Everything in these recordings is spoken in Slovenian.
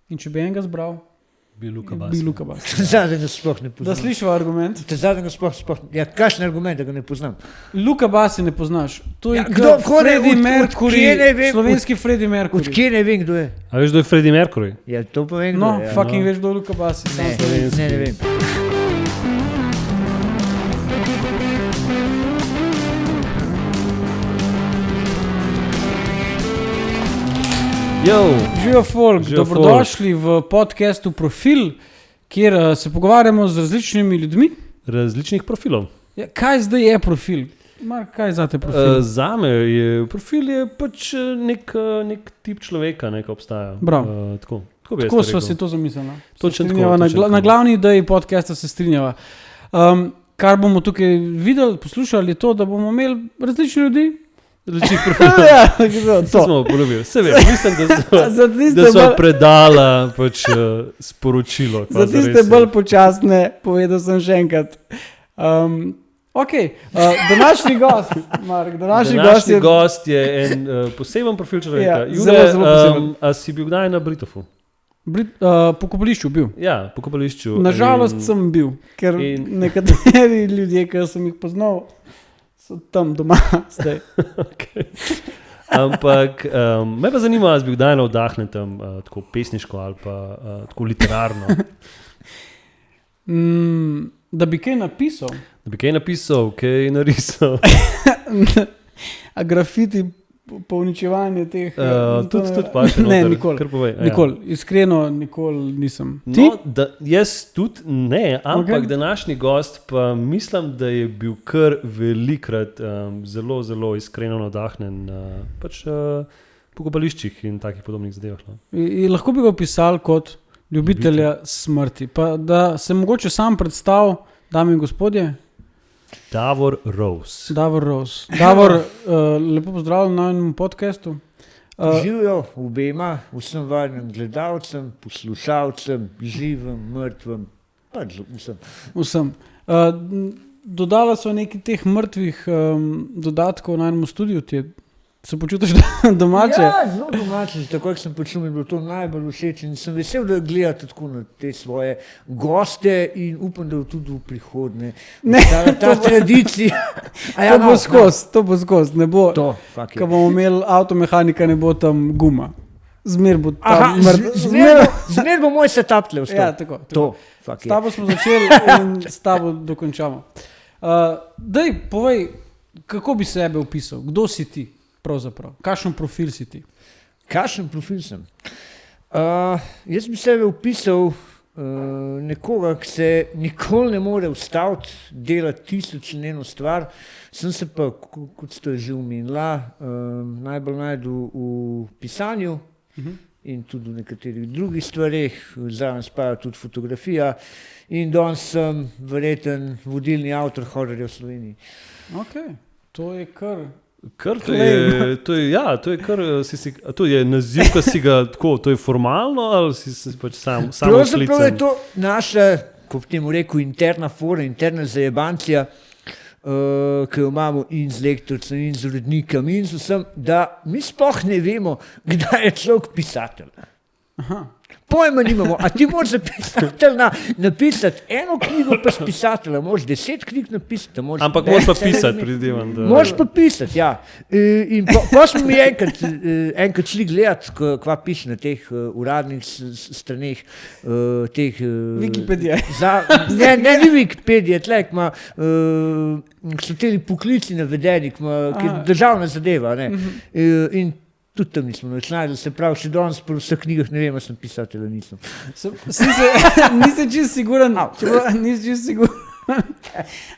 In če bi enega zbral, Bi Luka bi Luka Bas. Zadnjega sploh ne Da poznam. slišiva argument. Zadnjega sploh. Ja, kakšen argument, da ga ne poznam? Luka Basi ne poznaš. To je Ja, kdo- ko ne- Freddie od Mercury, kje ne vem, slovenski Freddie Mercury. Od kje ne vem, kdo je? A veš, kdo je Freddie Mercury? Ja, to povem, No, kdo je. Ja. fucking veš, kdo je Luka Basi. sam slovenski. Ne vem. Živijo folk, Živijo dobrodošli v podcastu Profil, kjer se pogovarjamo z različnimi ljudmi. Različnih profilov. Ja, kaj zdaj je profil? Mark, kaj je zate profil? Zame je profil je pač nek tip človeka, ki obstaja. Bravo. Tako Tako smo si to zamislili. Točno tako, Na, točno tako. na glavni ideji podcasta se strinjava. Kar bomo tukaj videli, poslušali, je to, da bomo imeli različne ljudi. Različnih profilov. Ja, Vse to. smo polubili. Vse vem, mislim, Za tiste da smo bolj- predala pač, sporočilo. Za tiste bolj počasne, povedal sem še enkrat. Današnji gost, Mark, Današnji gost je en poseben profil človeka. Ja, Jure, zelo, zelo poseben. A si bil kdaj na Britofu? po kopališču bil. Ja, po kopališču. Nažalost In- sem bil, ker in- nekateri ljudje, ki sem jih poznal, so tam doma zdaj. Okay. Ampak me pa zanima, ali si bil kdaj navdahnen tam tako pesniško ali pa tako literarno. Da bi kaj napisal, Da bi kaj napisal, kaj narisal. a grafiti po uničevanju teh. Tudi pa še Ne, noter. nikoli. Kar povej, ja. Nikoli, iskreno, nikoli nisem. Ti? No, jaz tudi ne, ampak Ok. današnji gost pa mislim, da je bil kar velikrat zelo, zelo iskreno navdahnen pač, po kopališčih in takih podobnih zadevah. No. Lahko bi ga opisal kot ljubitelja smrti. Pa da se mogoče sam predstav, dame in gospodje, Davor Rose. Davor Rose. Davor, lepo pozdravljen na enem podcastu. Živijo obema, vsem varnim gledalcem, poslušalcem, živim, mrtvim, pač vsem. Vsem. Dodala so nekaj teh mrtvih dodatkov na enem studiu, se počutiš domače? Ja, zelo domače, tako kot sem počel, mi je bilo to najbolj všeč in sem vesel, da gledate tako na te svoje goste in upam, da bo tudi v prihodnje. Ta tradicija. To bo skozi, ne bo. To, fuck Ko it. bomo imeli avtomehanika, ne bo tam guma. Zmer bo Aha, tam zmer bo moj setup tle ostal. Ja, tako. To, fuck S it. tabo smo začeli in s tabo dokončamo. Daj, povej, kako bi sebe opisal? Kdo si ti pravzaprav? Kakšen profil si ti? Kakšen profil sem? Jaz bi sebe opisal nekoga, ki se nikoli ne more ustaviti, delati 1001 stvar. Sem se pa, kot ste že omenila, najbolj najdu v pisanju in tudi v nekaterih drugih stvareh, zraven spada tudi fotografija in danes sem verjeten vodilni avtor hororja v Sloveniji. Ok, to je kar... To je naziv, ki si ga tako, to je formalno ali si se pač samo Pravzaprav je sklican? to naša, kot temu rekel, interna fora, interna zajebancija, ki jo imamo in z lektorcem, in z urednikom, in z vsem, da mi sploh ne vemo, kdaj je človek pisatelj. Aha. Pojma nimamo, a ti moraš napisati eno knjigo, pa s pisateljem, moraš 10 knjig napisati. Ampak moraš pa pisati, predvidevam. Moraš pa pisati, ja. In pa smo mi enkrat šli gledati, kva piše na teh uradnih straneh. Wikipedija. Ne Wikipedija, tlek ima, so teli poklici navedeni, ki je državna zadeva. Ne. In tudi tam nismo načinali, se pravi, še danes po vseh knjigah ne vem, sem pisatelj ali nisem. Nisi čist siguran,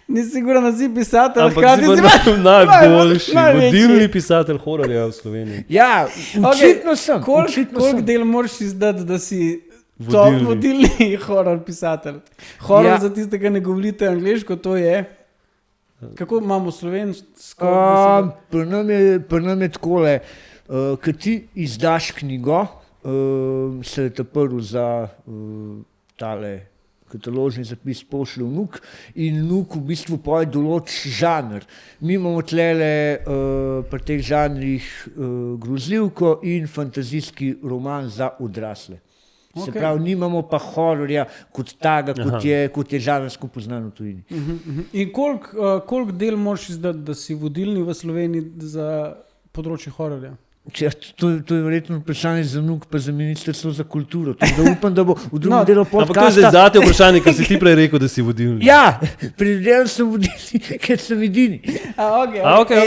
nisi siguran, da si pisatelj. Ampak si pa najboljši, vodilni pisatelj hororja v Sloveniji. Ja, očitno sem. Koliko del moraš izdati, da si vodilni horor pisatelj? Horor Ja. za tiste, ki ne govorite angleško, to je... Kako imamo slovensko? Pri nam je takole, ko ti izdaš knjigo, se je prvi za tale kataložni zapis pošlje vnuk in vnuk v bistvu poje določi žanr. Mi imamo tlele pri teh žanrih grozljivko in fantazijski roman za odrasle. Se pravi, nimamo pa hororja kot taga, kot je žanrsko poznano v tujini. In koliko del moraš izdati, da si vodilni v Sloveniji za področje hororja? To je verjetno vprašanje za NUK, pa za ministrstvo za kulturo. Da upam, da bo v drugem delu podcasta... Ampak to je zdaj zate vprašanje, ker si ti prej rekel, da si vodilni. Ja, predvidevam sem vodilni, ker sem edini. Okay.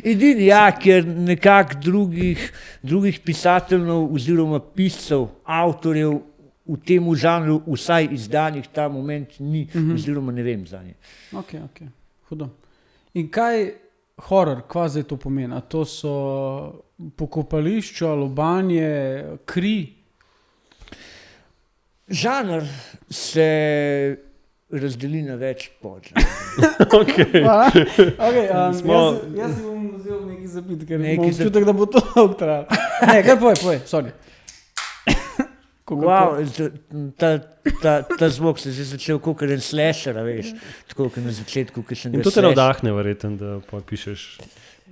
Edini, ja, ker nekako drugih pisateljev oziroma piscev, avtorjev v tem žanru, vsaj izdanih ta moment ni, oziroma ne vem za nje. Ok, hudo. In kaj... Horor, kva zdaj to pomeni? A to so pokopališča, lobanje, kri? Žanr se razdeli na več podžanrov. Jaz si bom vzel nekaj zapit, ker imam občutek, da bo to dolgo trajalo. Ne, kaj povej, sorry. Wow, ta zvok se je začel kot en slasher, veš, tako kot na začetku. In to te navdahne, verjetno, da pišeš.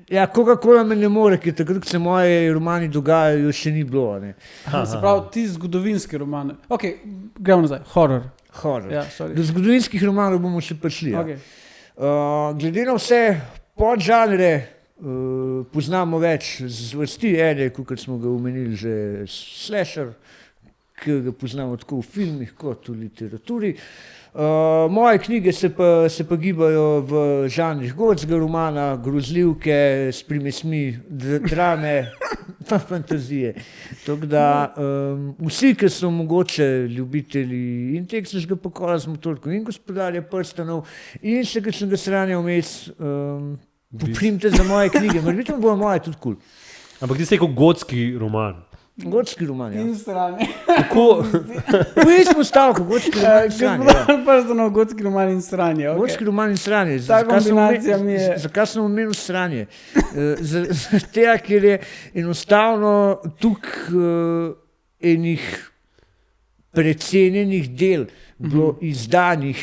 Ja, Coca-Cola me ne more, ker takrat, ko se moje romani dogajajo, še ni bilo. Se pravi, ti zgodovinske romane. Ok, gremo nazaj, horor. Ja, do zgodovinskih romanov bomo še prišli. Okay. Glede na vse podžanre, poznamo več zvrsti, kot smo ga omenili že slasher, ki ga poznamo tako v filmih kot v literaturi. Moje knjige se pa gibajo v žanrih gotskega romana, grozljivke s primesmi drame pa fantazije. Tako da vsi, ki so mogoče ljubitelji in teksaškega pokola z motorko in Gospodarja prstanov in še kakšnega sranja vmes, poprimite za moje knjige. Morbitno bo moje tudi kul. Ampak ti si rekel gotski roman. Gotski roman, ja. In stranje. Tako? Pojedimo stavko, gotski roman in stranje. Prstanov, gotski roman in stranje. Gotski roman in stranje. Ta kombinacija mi je... Zakaj sem omenil stranje? Tega, ker je enostavno tukaj enih precenjenih del bilo izdanih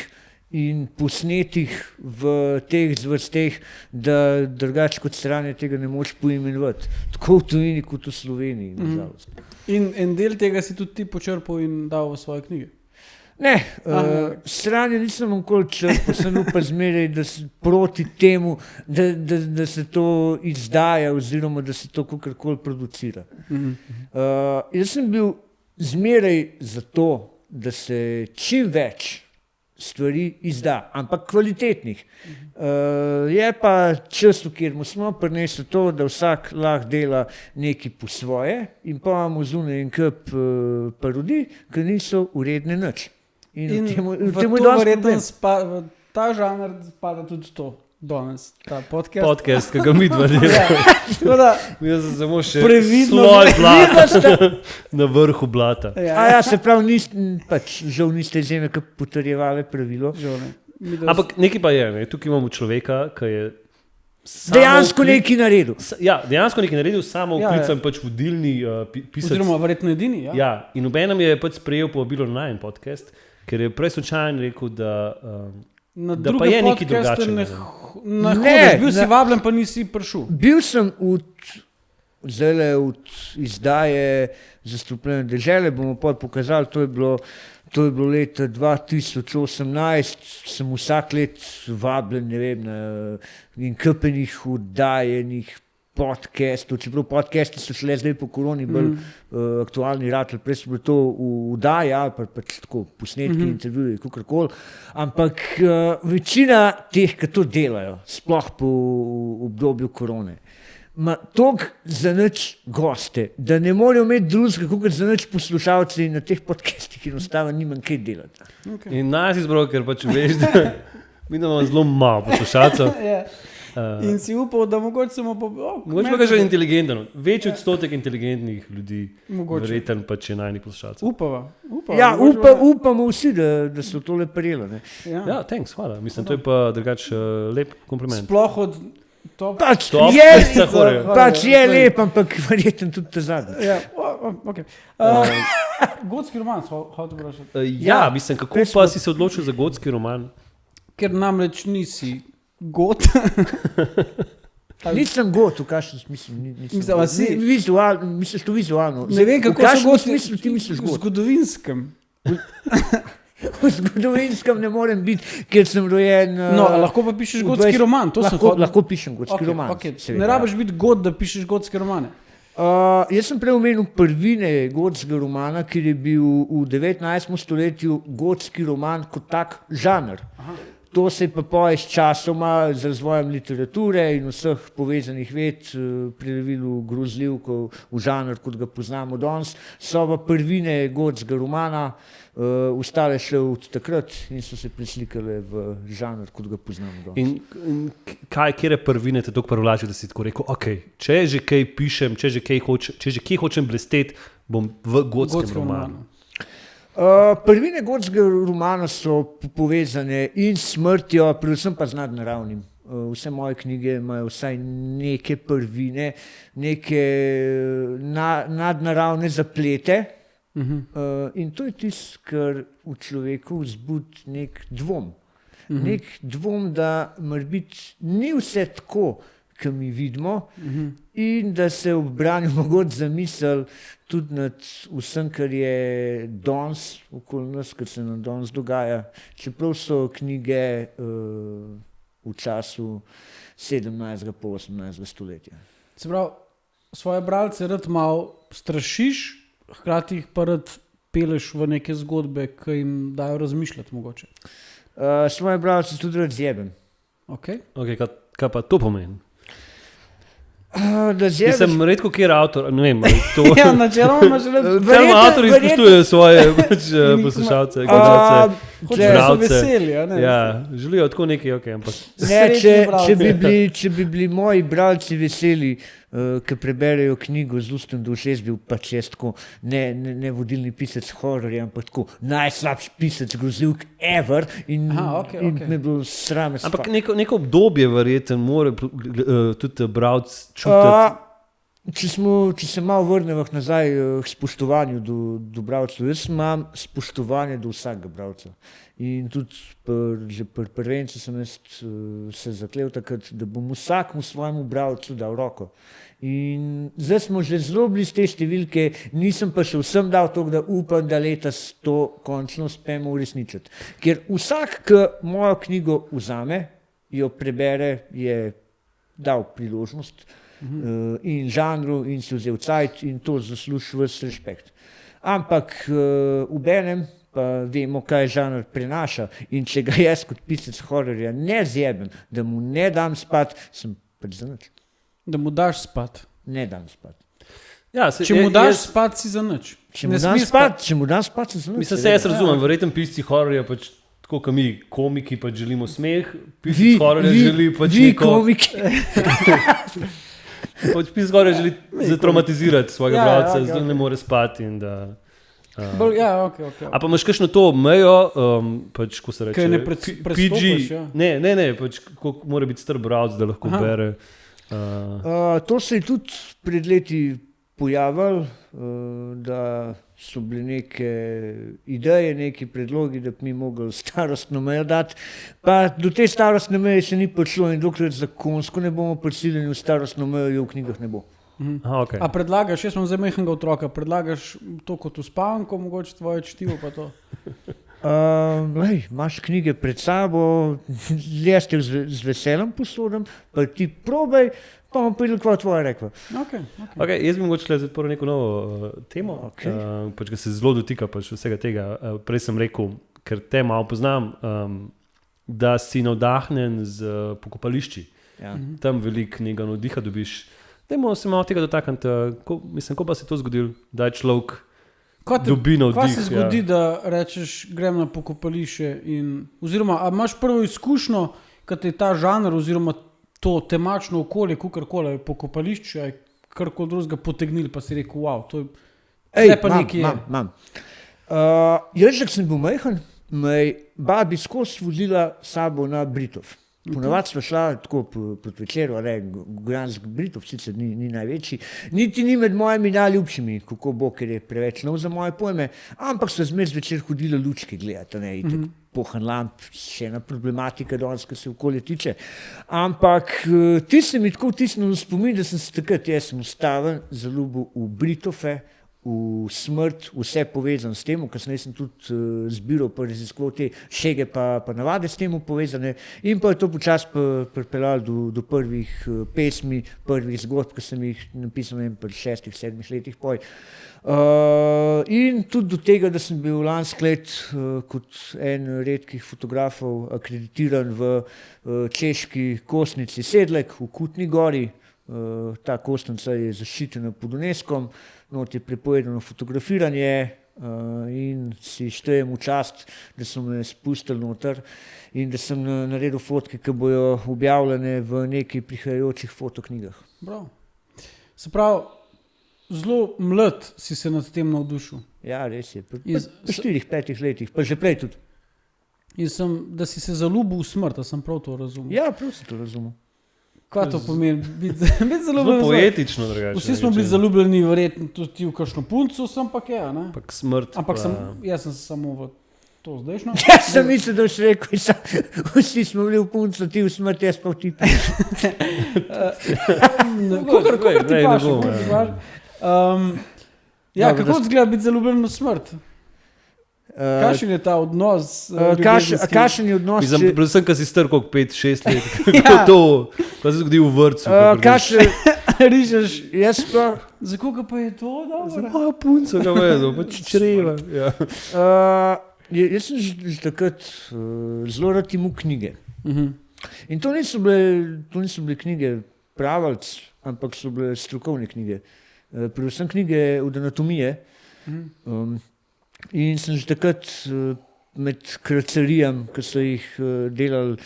in posnetih v teh zvrsteh, da drugače kot stranje tega ne moš poimenovati. Tako v tujini kot v Sloveniji, nažalost. In en del tega si tudi ti počrpal in dal v svoje knjige? Ne, stranje nisem nikoli črpal, sem pa zmeraj proti temu, da se to izdaja oziroma da se to kakorkoli producira. Jaz sem bil zmeraj za to, da se čim več stvari izda, ampak kvalitetnih. Je pa čas, v katerem smo prinesli to, da vsak lahko dela nekaj po svoje in pa imamo zunaj en kup parodij, ki niso uredne nič. In v to verjetno ta žanr spada tudi to. Danes, ta podcast, ki ga mi dva delamo. Jaz sem samo še sloj blata na vrhu blata. Ja, se pravi, žal niste izjeme, ki potrjevali pravilo. Ampak nekaj pa je, tukaj imamo človeka, ki je dejansko nekaj naredil. Ja, dejansko nekaj naredil, samo vklicam pač vodilni pisec. Oziroma verjetno edini, ja. Ja, in obenem je pač sprejel povabilo na en podcast, ker je prej slučajno rekel, da pa je nekaj drugačnega. Bil si vabljen, pa nisi prišel. Bil sem od izdaje Zastrupljene dežele, bomo pa pokazali, to je bilo leta 2018, sem vsak let vabljen, ne vem, na inkupenih oddajenih podcastov, čeprav podcasti so šele zdaj po koroni bolj aktualni ratli, prej so bilo to v oddaji ali pač tako posnetki, intervjuji, kakorkoli, ampak večina teh, ki to delajo, sploh po obdobju korone, ima toliko za nič goste, da ne morejo imeti drugega, kot za nič poslušalci na teh podcastih, enostavno nimam kaj delati. Okay. In nas izbral, ker pač veš, da mi imamo zelo malo poslušalcev. In si upal, da mogoče samo mogoče pa kaže inteligenten, večji odstotek inteligentnih ljudi, verjeten pa če najnih poslušalcev. Upamo vsi, da so tole prijelo. Ja, thanks, hvala. Mislim, to je pa drugače lep kompliment. Sploh od Pač je lep, ampak verjetno tudi te zadnje. Gotski roman, how to brush it? Ja, mislim, kako pa si se odločil za gotski roman? Ker namreč nisi got. Nisem god, v kakšnem smislu. Mislim, a si- Misliš to vizualno? Ne vem, V kako so kakšnem gosti smislu ti misliš v god? zgodovinskem. V zgodovinskem ne morem biti, ker sem rojen. No, lahko pa pišeš v gotski 20 roman, to sem lahko, hotel. lahko pišem gotski Okej, roman. okej. seveda, Ne ja. rabiš biti god, da pišeš gotske romane. Jaz sem prej omenil prvine gotskega romana, ker je bil v 19. stoletju gotski roman kot tak žanr. Aha. To se je pa poje s časoma, z razvojem literature in vseh povezanih ved prelevilo v grozljivko, v žanr, kot ga poznamo danes. So pa prvine gotskega romana ustale še od takrat in so se preslikale v žanr, kot ga poznamo danes. In kje prvine te tako privlačijo, da si tako rekel, okay, če že kaj pišem, če že kje hočem blesteti, bom v gotskem romanu. Prvine gotskega romana so povezane in s smrtjo, predvsem pa z nadnaravnim. Vse moje knjige imajo vsaj neke prvine, neke nadnaravne zaplete. In to je tisto, kar v človeku vzbudi nek dvom. Nek dvom, da morbiti ni vse tako, ki mi vidimo, in da se ob branju mogoče zamisel tudi nad vsem, kar je danes okoli nas, kar se nam danes dogaja, čeprav so knjige v času 17. pa 18. stoletja. Se pravi, svoje bralce rad malo strašiš, hkrati jih pa rad peleš v neke zgodbe, ki jim dajo razmišljati mogoče. Svoje bralce tudi rad zjebem. Okay. Okay, kaj pa to pomeni? Da zjebeš... Sem redko kjer avtor, ne vem, to... Ja, načeloma imaš rad... Tam avtori spoštujejo svoje poslušalce, gledalce, Hočejo so bralce. veseli, a ne? Ja, želijo tako nekaj, ok, ampak... Ne, Srečni bralci. če bi bili moji bralci veseli, ki preberejo knjigo z ustom do ušes, bil pač jaz tako ne vodilni pisec hororja, ampak tako najslabši pisec grozljivk ever in, Aha, in okej. me bilo sram. Ampak neko obdobje verjetno mora tudi bralc čutiti. Če se malo vrnemo nazaj k spoštovanju do bralcev, jaz imam spoštovanje do vsakega bralca. In tudi že pri prvencu sem se zaklev takrat, da bom vsakmu svojemu bralcu dal roko. In zdaj smo že zelo blizu te številke, nisem pa še vsem dal to, da upam, da letos to končno uspemo uresničiti. Ker vsak, ki mojo knjigo vzame, jo prebere, je dal priložnost in žanru in si vzel cajt in to zasluži ves respekt. Ampak obenem pa vemo, kaj žanr prenaša in če ga jaz kot pisec hororja ne zjebem, da mu ne dam spat, sem pač za nič. Da mu daš spat. Ne dam spat. Ja, Če mu daš spat, si za nič. Če mu dam spat, sem za nič. Mislim, se jaz razumem, verjetno pisci hororja pač tako, kot mi komiki pač želimo smeh, pisci Vi, hororja želi pač vi neko... komiki. Pač pisci hororja želi zatraumatizirati svojega Ja, bralca, okej, zato okej. ne more spati in da... Ja, ok. A pa imaš kakšno to mejo, pač, ko se reče, Kaj ne prestopaš, ja. Ne, pač, koliko mora biti star bralec, da lahko Aha. bere. To se je tudi pred leti pojavilo, da so bile neke ideje, neki predlogi, da bi mi mogli starostno mejo dati. Pa do te starostne meje še ni prišlo in dokler zakonsko ne bomo prisiljeni v starostno mejo, jo v knjigah ne bo. Aha, okay. A predlagaš, jaz imam zdaj majhnega otroka, predlagaš to kot uspavanko, mogoče tvoje čtivo pa to? Imaš knjige pred sabo, jaz te z veseljem posodim, pa ti probaj, pa bom povedal, kaj tvoje rekla. Okay. Jaz bi mogoče odprl neko novo temo, Okay. pač, ki se zelo dotika pač vsega tega. Prej sem rekel, ker te malo poznam, da si navdahnjen z pokopališči. Ja. Tam veliko nekega navdiha dobiš. Dajmo se malo tega dotakniti. Ko pa se to zgodilo, da je človek dobi navdih. Kaj se zgodi, da rečeš, grem na pokopališče oziroma, a imaš prvo izkušnjo, kad te je ta žanr oziroma to temačno okolje, kakorkoli, pokopališče, je karkoli drugega potegnili, pa si rekel, wow, to je... Zdaj pa nekaj je. Imam. Jaz, ko sem bil majhen, me je babi skozi vozila sabo na Britov. Ponavadi smo šla tako proti večeru, Goranski Britov, sicer ni največji, niti ni med mojimi najljubšimi, kako bo, ker je preveč nov za moje pojme, ampak so zmer zvečer hodile lučke gledati, itak pohan lamp, še ena problematika danes, ki se okolje tiče. Ampak ti se mi tako vtisnil v spomin, da sem se takrat, jaz sem ustaven, zaljubil v Britofe, v smrt, vse povezano s tem, kasneje sem tudi zbiral pa raziskoval te šege pa navade s tem povezane in pa je to počasi pripeljalo do prvih pesmi, prvih zgodb, ki sem jih napisal pri 6-7 letih poj. In tudi do tega, da sem bil lansko let kot en redkih fotografov akreditiran v češki kostnici Sedlek v Kutni Gori. Ta kostnica je zaščitena pod UNESCO-om, not je prepovedano fotografiranje in si štejem v čast, da so me spustili noter in da sem naredil fotke, ki bojo objavljene v nekaj prihajajočih fotoknjigah. Bravo. Se pravi, zelo mlad si se nad tem navdušil. Ja, res je. Po 4-5 letih, pa že prej tudi. In da si se zaljubil v smrt, da sem prav to razumel. Ja, prav si to razumel. Kaj to pomeni? Biti zaljubljen? Zelo poetično drugače. Vsi smo bili zaljubljeni, verjetno tudi v kakšno punco, sem pa kaj, ne? Ampak smrt. Ampak jaz sem samo v to zdajšno. Jaz sem mislil, da boš rekel, vsi smo bili v punco, ti v smrt, jaz pa v tipi. Kogar ti paše. Ja, kako izgleda biti zaljubljen v smrt? Kakšen je ta odnos? Kakšen je odnos? Predvsem, ko si star kot 5-6 let. Kako to? Kaj se zgodi v vrtcu? Rižeš. Jaz pa... Za koga pa je to? Za mojo punco, ga vedo, pač čreva. Jaz sem že takrat zelo rad imel knjige. In to niso bile knjige pravljic, ampak so bile strokovne knjige. Predvsem knjige od anatomije. In sem že takrat med kracarijam, ki so jih delali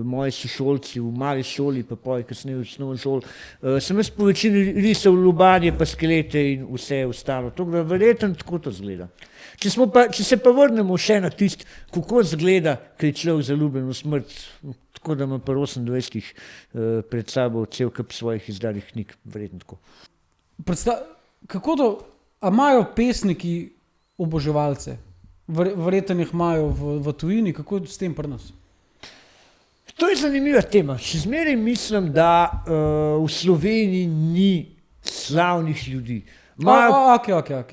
moji sošolci v mali šoli, pa poje kasneje v osnovni šoli, sem jaz po večini risal lubanje, pa skelete in vse ostalo. To da verjetno tako to zgleda. Če se pa vrnemo še na tisto, kako zgleda, ko je človek zaljubljen v smrt, tako da ima pa 28 pred sabo cel kup svojih izdanih knjig, verjetno tako. Kako to, a imajo pesniki oboževalce? Verjetno jih imajo v tujini, kako je s tem pri nas? To je zanimiva tema. Še zmeraj mislim, da v Sloveniji ni slavnih ljudi. Ok.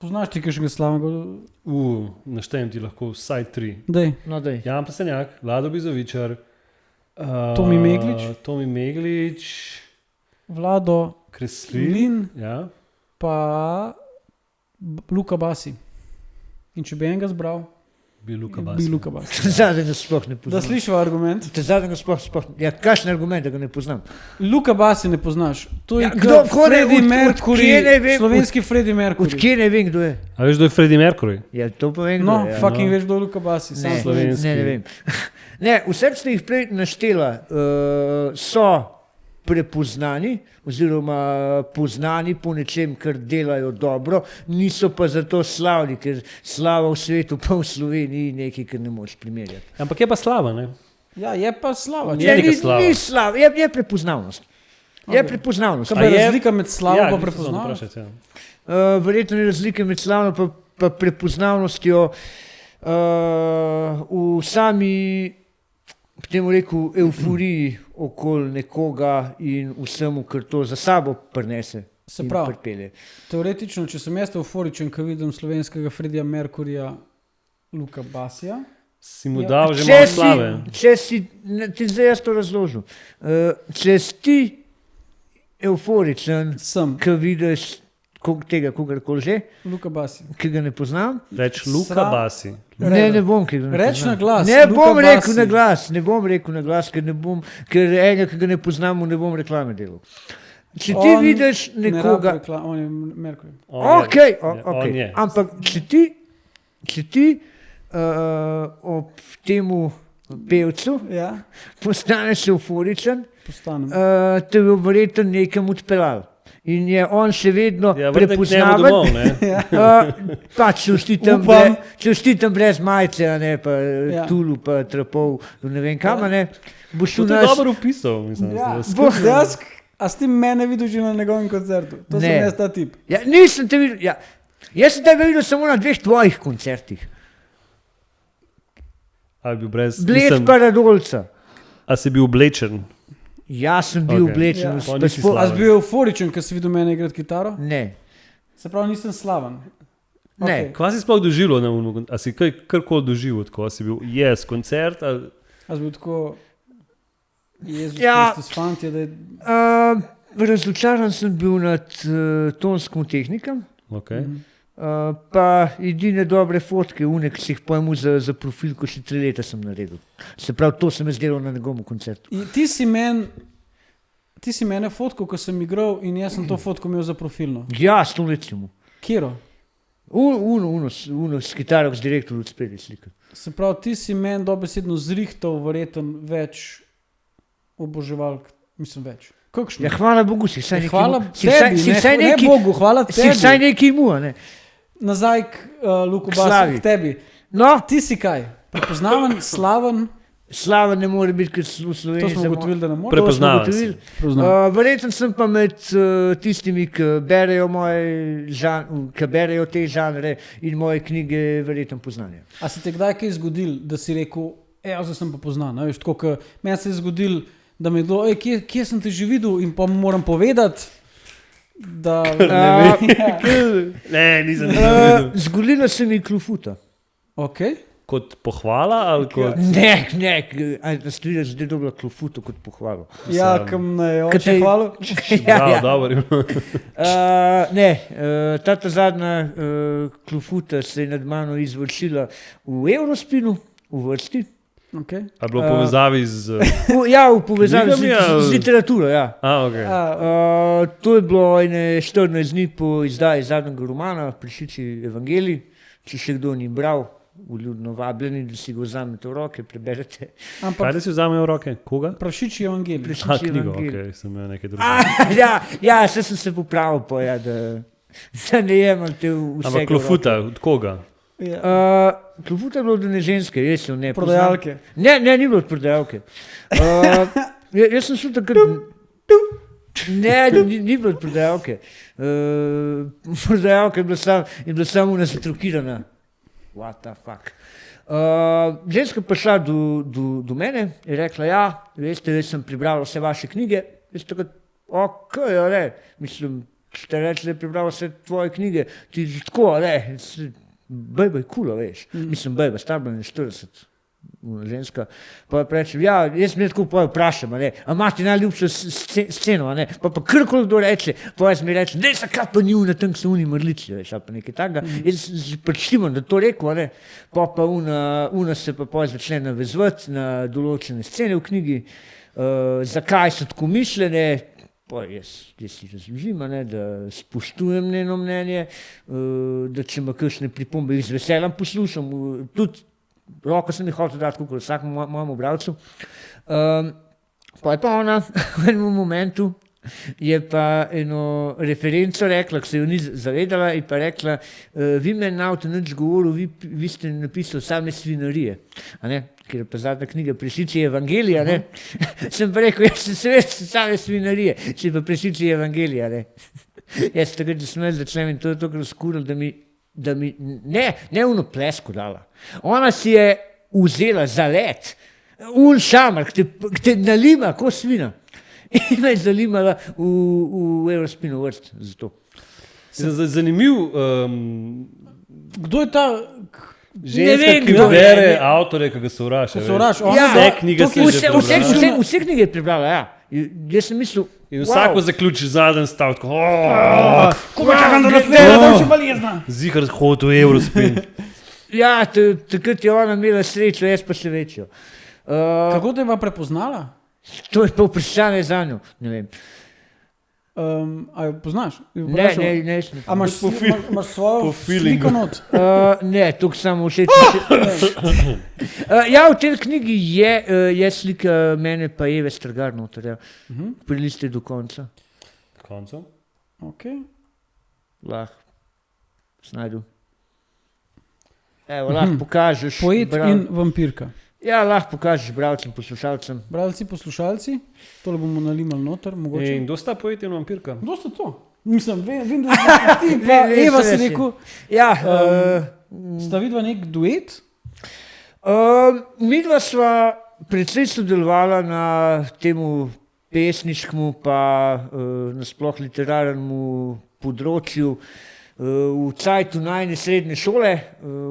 Poznaš ti kakšnega slavnega? Naštejem ti lahko vsaj 3. Dej. No, dej. Jan Plestenjak, Lado Bizovičar, Tomi Meglič, Vlado Kreslin, ja. Pa Luka Basi. In če bi enega zbral, bi Luka Basi. Zadnjega sploh ne poznam. Da slišiva argument. Zadnjega sploh. Ja, kakšen argument, da ga ne poznam? Luka Basi ne poznaš. To je Freddie Mercury, slovenski Freddie Mercury. Od kje ne vem, kdo je? A veš, kdo je Freddie Mercury? Ja, to pa vem, kdo je. Fucking veš, kdo je Luka Basi. Ne vem. Ne, vse ste jih prej naštela, so prepoznani oziroma poznani po nečem, kar delajo dobro, niso pa zato slavni, ker slava v svetu pa v Sloveniji nekaj, kar ne moreš primerjati. Ampak je pa slava, ne? Ja, je pa slava. Ni slava, je prepoznavnost. Je prepoznavnost. Kaj je razlika med slavo pa prepoznavnostjo? Verjetno je razlika med slavo pa prepoznavnostjo v sami, temu rekel, euforiji okoli nekoga in vsemu, kar to za sabo prinese. Se pravi, teoretično, če sem jaz euforičen, ko vidim slovenskega Freddija Mercuryja, Luka Basija, si mu dal že malo slave. Ti zdaj jaz to razložil. Če si euforičen, ko vidiš tega kogarkoli že, Luka Basi, ki ga ne poznam. Reč Luka Basi. Ne bom, ki ga ne poznam. Reč na glas. Ne bom rekel na glas, ker enega, ki ga ne poznam, mu ne bom reklame delal. Če ti vidiš nekoga... On je Mercury. Ok. Ampak če ti ob temu pevcu postaneš euforičen, te bo verjetno nekam odpeljal. in je on še vedno Ja, vrtek k njemu prepoznaven. domov, ne? Pač če vsti tam brez majice, a ne, pa Ja. tulu, pa trapov, ne vem kam, a ne, boš To šel je naš... dobro opisal, mislim. Ja, da a s tem mene videl že na njegovem koncertu? To Ne. sem jaz ta tip. Ja, nisem te videl, ja. Jaz sem tebe videl samo na 2 tvojih koncertih. Ali bil brez... Bled mislim, pa Radolca. a si bil oblečen? Jaz sem bil Okej. oblečen Ja. v Pa nisi spo- A si bil euforičen, ko si videl mene igrati kitaro? Ne, Se pravi, nisem slaven. ne. Okej. Kva si sploh doživel na unu? A si karkoli doživel tako? A si bil koncert? Ali... A si bil tako... Jezus Ja. Kristus, fantje, da je... Razočaran sem bil nad tonskim tehnikom. Okay. Pa edine dobre fotke, une, ki si jih pojmu za profil, ko še 3 leta sem naredil. Se pravi, to sem jaz delal na njegovem koncertu. In ti si mene fotkal, ko sem igral in jaz sem to fotko imel za profilno. Ja, s to recimo. Kjero? Uno s kitaro, z direktorjem od spredaj slika. Se pravi, ti si meni dobesedno zrihtal verjeten več oboževalk, mislim več. Kakšno? Ja, hvala Bogu, si vsaj nekaj Hvala si vsaj- tebi, si vsaj ne nekaj- Bogu, hvala Si vsaj tebi. nekaj mu, a ne? Nazaj k Luku K Basu, slavi. k tebi. No, Ti si kaj? Prepoznaven, slaven, slava ne more biti, ker v to Sloveniji smo ugotovili, da ne more. Prepoznaven si. Verjetno sem pa med tistimi, ki berejo ki berejo te žanre in moje knjige, verjetno poznanje. A se ti je kdaj kaj zgodil, da si rekel, zdaj sem pa poznan, veš, tako, ke meni se je zgodil, da mi je kdo, kje sem te že videl in pa mu moram povedati, da Ne, nisem videl. Zgodila se mi klofuta. Ok, Kot pohvala ali kot... Ne, da ste videli, zdaj dobila klofuto kot pohvalo. ja, Sam. kam ne je Kaj oče te- hvalil. Bravo, dobro je bilo. Ta zadnja klofuta se je nad mano izvršila v Eurospinu, v vrsti. Okay. A bilo v povezavi z... V povezavi Knjigami, ali- z literaturo, ja. ok. To je bilo ene 14 dni po izdaji zadnjega romana, Prešiči evangelij. Če še kdo ni bral, vljudno vabljeni, da si ga vzamete v roke, preberete. Kaj Ampak da si vzamejo v roke? Koga? prašiči evangelij. A, Prešiči knjigo, evangelij. ok, sem imel nekaj drugega. Ja, se sem se popravil, da ne jemljete vse. Ampak klofuta, od koga? Ja. Klofuta je bilo od ene ženske, jaz jo ne poznam. Prodajalke. Ne, ni bilo od prodajalke. Jaz sem šel takrat... Ne, ni bilo od prodajalke. Prodajalka je bila samo nazatrokirana. What the fuck. Ženska pa šla do mene in rekla, ja, veste, jaz sem prebrala vse vaše knjige. Jaz takrat, ok, ne, mislim, ste rekli, da je prebrala vse tvoje knjige, ti tako, ne, bejba je kula, veš. Mislim, bejba, starbena je 40. Ženska, pa rečem, ja, jaz me tako vprašam, a imaš ti najljubšo sceno, a ne, pa karkoli kdo reče, pa jaz mi rečem, dej zakaj pa ni una, tam so uni mrliči, veš, ali pa nekaj takega, jaz pričimam, da to rekel, a ne, pa una se pa začne navezovati na določene scene v knjigi, zakaj so tako mišljene, pa jaz si razložim, a ne, da spoštujem njeno mnenje, da če ima kakšne pripombe, jih z veseljem poslušam, tudi roko sem jih hotel dati, kot vsakemu mojemu bralcu. Pa je pa ona v enem momentu je pa eno referenco rekla, ki se jo ni zavedala in pa rekla, vi me navte nič govoril, vi ste napisali same svinarije, a ne? Ker je pa zadnja knjiga Prešiči evangelij, a ne? Sem pa rekel, jaz sem seveda same svinarije, če pa Prešiči evangelij, a ne? Jaz takrat, da sem jaz začnem in to je to, kar skuril, da mi ne uno plesko dala. Ona si je vzela za let, šamar, ki te nalima, ko svina. In me je zalimala v Eurospinu vrst za to. Zanimiv Kdo je ta? ženska, ki kdo je. bere avtorje, ki ga sovraša. Sovraž, veš. ona- Vse knjige sem že prebral. Vse knjige je prebrala, ja. Jaz sem mislil, In vsako zaključi zadnji stavek, tako, Ko pa čakam do naslednjega, da še bolezna. zihar hod v Eurospin. ja, takrat je ona imela srečo, jaz pa še večjo. Kako te je pa prepoznala? To je pa vprašanje za njo, ne vem. A jo poznaš? Jo Ne, vprašal? ne. A imaš imaš svojo po feelingu. sliko not? Ne, tukaj samo všeč. Ja, v tej knjigi je slika mene pa Eve Strgar noter, ja. Priliste do konca. Koncu? Okay. Lahko snajdu. Evo, lahko pokažeš. Poet in vampirka. Ja, lahko pokažeš bralcem, poslušalcem. Bralci, poslušalci, tole bomo nalimali noter, mogoče. In kdo sta poet in vampirka? Kdo sta to? Mislim, vem da ste ti, pa Eva si rekel, Ja, sta vidva nek duet? midva sva precej sodelovala na temu pesniškemu pa nasploh literarnemu področju. V cajtu najne srednje šole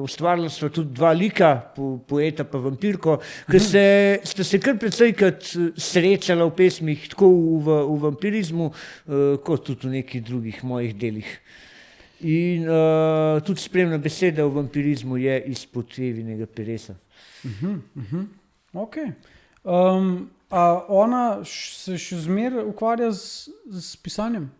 ustvarila sva tudi dva lika, poeta pa vampirko, ki sta se kar precejkrat srečala v pesmih, tako v vampirizmu, kot tudi v nekih drugih mojih delih. In tudi spremna beseda v vampirizmu je izpod Evinega peresa. Ok. A ona se še zmeraj ukvarja s pisanjem?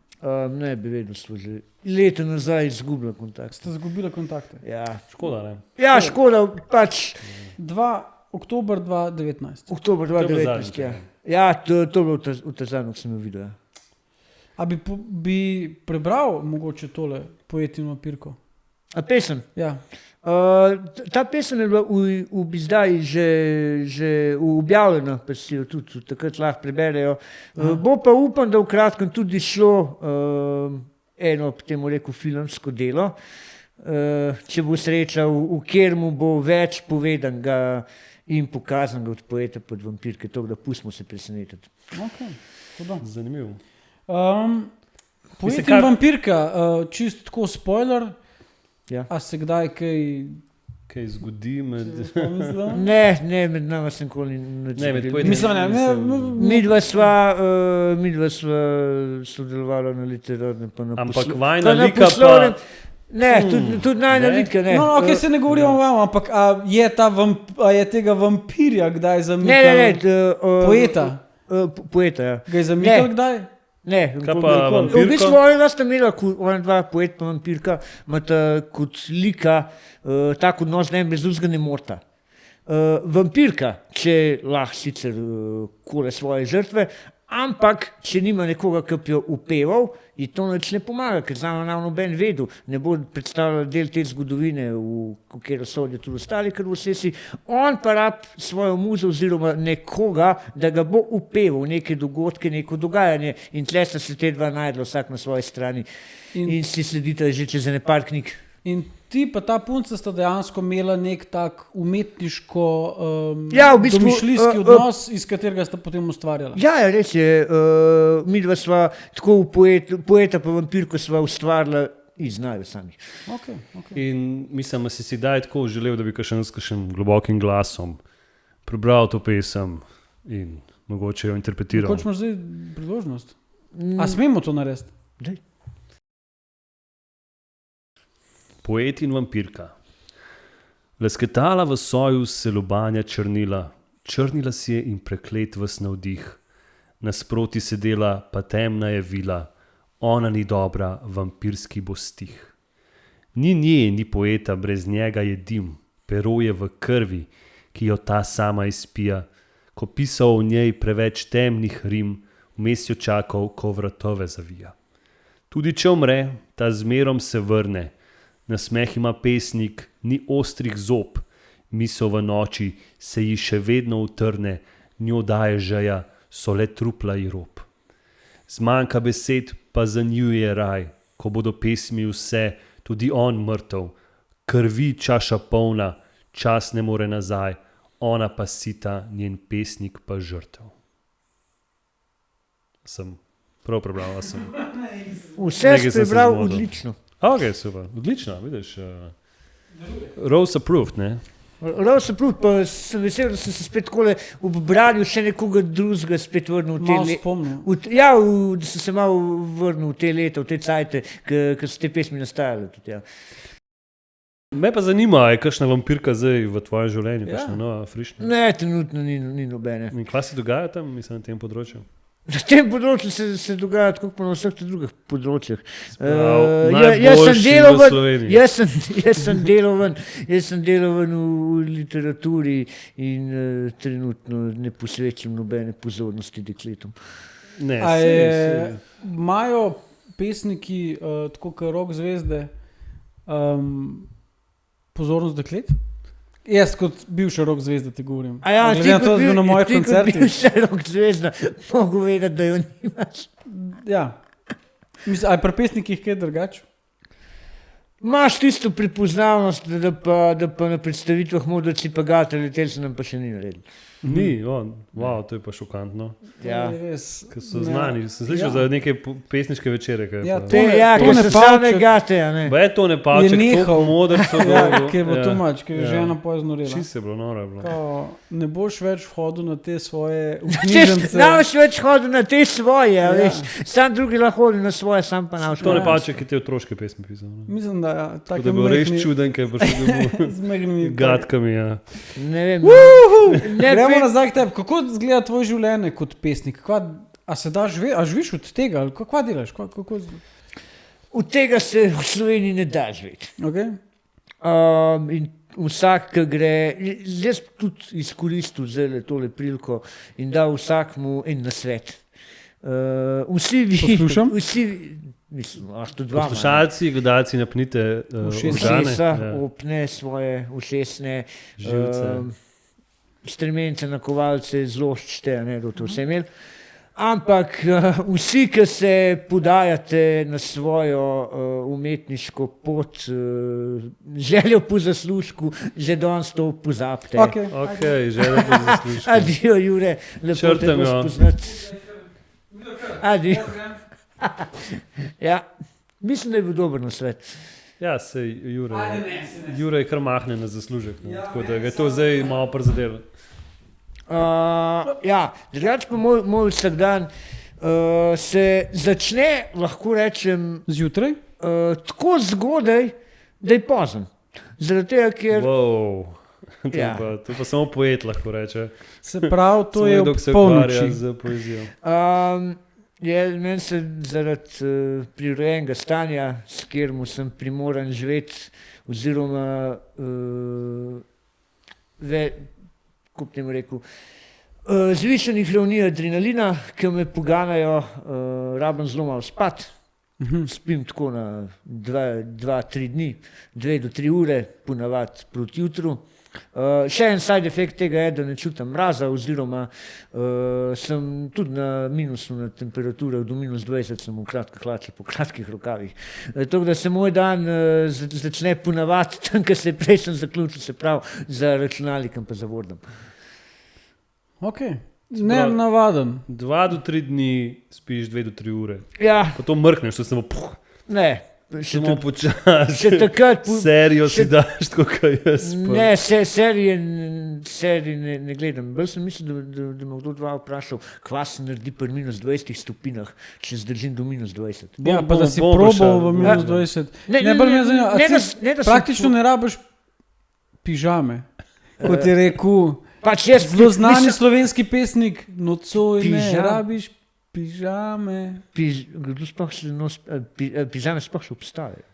Ne bi vedel, smo že leta nazaj izgubila kontakt. Ste izgubila kontakte? Ja, Škoda, ne? ja škoda, pač 2. oktober 2019. oktober To je bilo 2019. zadnjič, Ja, ne? ja to je bilo v Tazanu, ko sem jo videl. Ja. A bi prebral mogoče tole Poet in vampirko? A pesem? Ja. Ta pesem je bila v izdaji že objavljena, pa si jo tudi takrat lahko preberejo. Bo pa upam, da v kratkem tudi šlo eno, temu rekel, filmsko delo, če bo sreča, v katerem bo več povedanega in pokazanega od poeta pod vampirke, tako da pustimo se presenetiti. Ok, hudo. Zanimivo. Poet Mislim, in vampirka, čist tako spoiler, Ja. a se kdaj kaj Kaj zgodi med... pomislil? Ne, med nama se nikoli nič Ne, med zgodilo. poeti- Mislim, ne, Midva sva sodelovala na literarnem pa na Ampak poslo- vajna pa na lika pa- poslovnem. Ne, tudi najna ne. lika, ne. No, ok, se ne govorimo o vam, ampak a je tega vampirja kdaj zamikal? Ne, Poeta. Poeta, ja. Ga je zamikal Ne. kdaj? Ne, Kaj pa nikoli. vampirko? V bistvu ona sta imela, ona dva, poet pa vampirka, imata kot lika tak odnos, da brez drugega ne morta. Vampirka, če lahko sicer kole svoje žrtve, ampak če nima nekoga, ki bi jo upeval, ji to nič ne pomaga, ker znamo noben vedel, ne bo predstavljala del te zgodovine, v katero sodijo tudi ostali krvosesi, on pa rab svojo muzo oziroma nekoga, da ga bo upeval, neke dogodke, neko dogajanje, in tle sta se te dva najdla vsak na svoji strani in si sledita že čez ene par knjig. In ti pa ta punca sta dejansko imela nek tak umetniško Ja, v bistvu, domišljijski odnos, iz katerega sta potem ustvarjala. Ja, res je, midva sva tako poeta pa vampirko sva ustvarila iz naju samih. Okay. In mislim, da si daj tako želel, da bi kakšen s kakšnim globokim glasom prebral to pesem in mogoče jo interpretiral. Kako imaš zdaj priložnost? A smemo to narediti? Daj. Poet in vampirka. Lesketala v soju se lubanja črnila, črnila si je in preklet vas navdih. Nasproti sedela, pa temna je vila, ona ni dobra, vampirski bo stih. Ni nje, ni poeta, brez njega je dim, pero je v krvi, ki jo ta sama izpija, ko pisal o njej preveč temnih rim, vmes jo čakal, ko vratove zavija. Tudi če umre, ta zmerom se vrne, nasmeh ima pesnik, ni ostrih zob, misel v noči se ji še vedno utrne, njo daje žeja, so le trupla in rob. Zmanjka besed, pa za nju je raj, ko bodo pesmi vse, tudi on mrtev, krvi čaša polna, čas ne more nazaj, ona pa sita, njen pesnik pa žrtev. Sem prav prebral, sem. Vse Nekaj si sem se prebral zmodil. odlično. Ok, super, odlično, vidiš. Rose approved, ne? Rose approved, pa sem vesel, da sem se spet takole ob branju še nekoga drugega spet vrnil v te Malo leta. spomnil. Da sem se malo vrnil v te leta, v te cajte, ko so te pesmi nastajale tudi, ja. Me pa zanima, je kakšna vampirka zdaj v tvojem življenju, Ja. kakšna nova, frišna. Ne, trenutno ni nobene. In kaj se dogaja tam, mislim, na tem področju? Na tem področju se dogaja tako kot na vseh teh drugih področjih. Sloveniji. Jaz sem deloven v literaturi in trenutno ne posvečam nobene pozornosti dekletom. Ne, A imajo pesniki, tako kot rock zvezde, pozornost deklet? Jaz kot bivša rock zvezda ti govorim. A ja, glede na to, da sem bil na mojih koncertih. Bivša rock zvezda, mogu vedeti, da jo nimaš. Ja. Mislim, a je pri pesnikih kaj drugače? Imaš tisto prepoznavnost, da pa na predstavitvah modrci pa gate, letel se nam pa še ni naredil. Ni, wow, to je pa šokantno. Ja. To je res. Ker so znani, sem slišal za neke pesniške večere. Ja, Pa- to ne- Ker ne so Pavček- same gate, a ne. Ba je to ne Pavček, Je nehal. toliko modrcev. Ja, ki je bilo to mač, ki je žena pozno rela. Čisto je bilo noro. Je bilo. Kao, ne boš več hodil na te svoje Ne knjižnice. boš več hodil na te svoje, Ja. veš. Sam drugi lahko hodi na svoje, sam pa na To ne Pavček, ki te otroške pesmi pisal. Ne? Mislim, da ja, Tako tako da je bil res čuden, ker je prišel domov z megnimi gadkami. Ja. Ne vem. Ne Gremo vem. nazaj k tebi. Kako izgleda tvoje življenje kot pesnik? A se da živiš od tega? Ali Kako delaš? Od tega se v Sloveniji ne da živeti. Okay. In vsak, ki gre, jaz bi tudi izkoristil zdaj tole priliko in dal vsakmu en nasvet. Vsi vi, Poslušam. vsi, mislim, tudi dva. Poslušalci, gledalci, napnite Ušesa. Ušesa, Ja. opne svoje ušesne, Živce. stremence na kovalce, zloščite, ne, da to vse imeli. Ampak vsi, ki se podajate na svojo umetniško pot, željo po zaslužku, že danes to pozabite. Okay. Ok, želim pa zaslužiti. Adijo, Jure, lepo te Črtam bo jo. spoznati. Adijo. Ja, mislim, da je bil dober nasvet. Ja, sej Jure je kar mahne na zaslužek, no. Tako da ga je to zdaj malo prizadelo. Ja, drugače pa moj vsakdan se začne, lahko rečem, Zjutraj? tako zgodaj, da je pozen. Zaradi tega, ker Wow. Ja. To pa samo poet lahko reče. Se pravi, to Samo je dok ob se ukvarja polnoči. z poezijo. meni se zaradi prirojenega stanja, s katerim sem primoran živeti, oziroma kako bi temu rekel, zvišenih ravni adrenalina, ki me poganjajo, rabim zelo malo spati. Spim tako na 2-3 dni, 2 do 3 ure, ponavadi proti jutru. Še en side effekt tega je, da ne čutim mraza, oziroma sem tudi na minusu, na temperaturo do -20, sem v kratkih hlačah, po kratkih rokavih. Tako da se moj dan začne ponavadi tam, kjer se je prejšnji zaključil, se pravi za računalnikom pa za Wordom. Ok, ne navaden. 2 do 3 dni spiš 2 do 3 ure. Ja, Pa to mrkneš, to samo ne, še samo počasi. še takrat Serijo še- si daš, tako kot jaz. pa- Ne, serije ne gledam. Bolj sem mislil, da me kdo dva vprašal, kva se naredi pri -20 stopinjah, če zdržim do -20. Ja, pa da si bomo probal prišli, v bomo. -20. Ne, bolj me zanima, a ne, ti ne, da sem praktično ne rabiš pižame. Kot je rekel Pač jaz zelo znani mislim, slovenski pesnik, nocoj ne Pižam. rabiš pižame. kdo sploh še pižame sploh še obstajajo.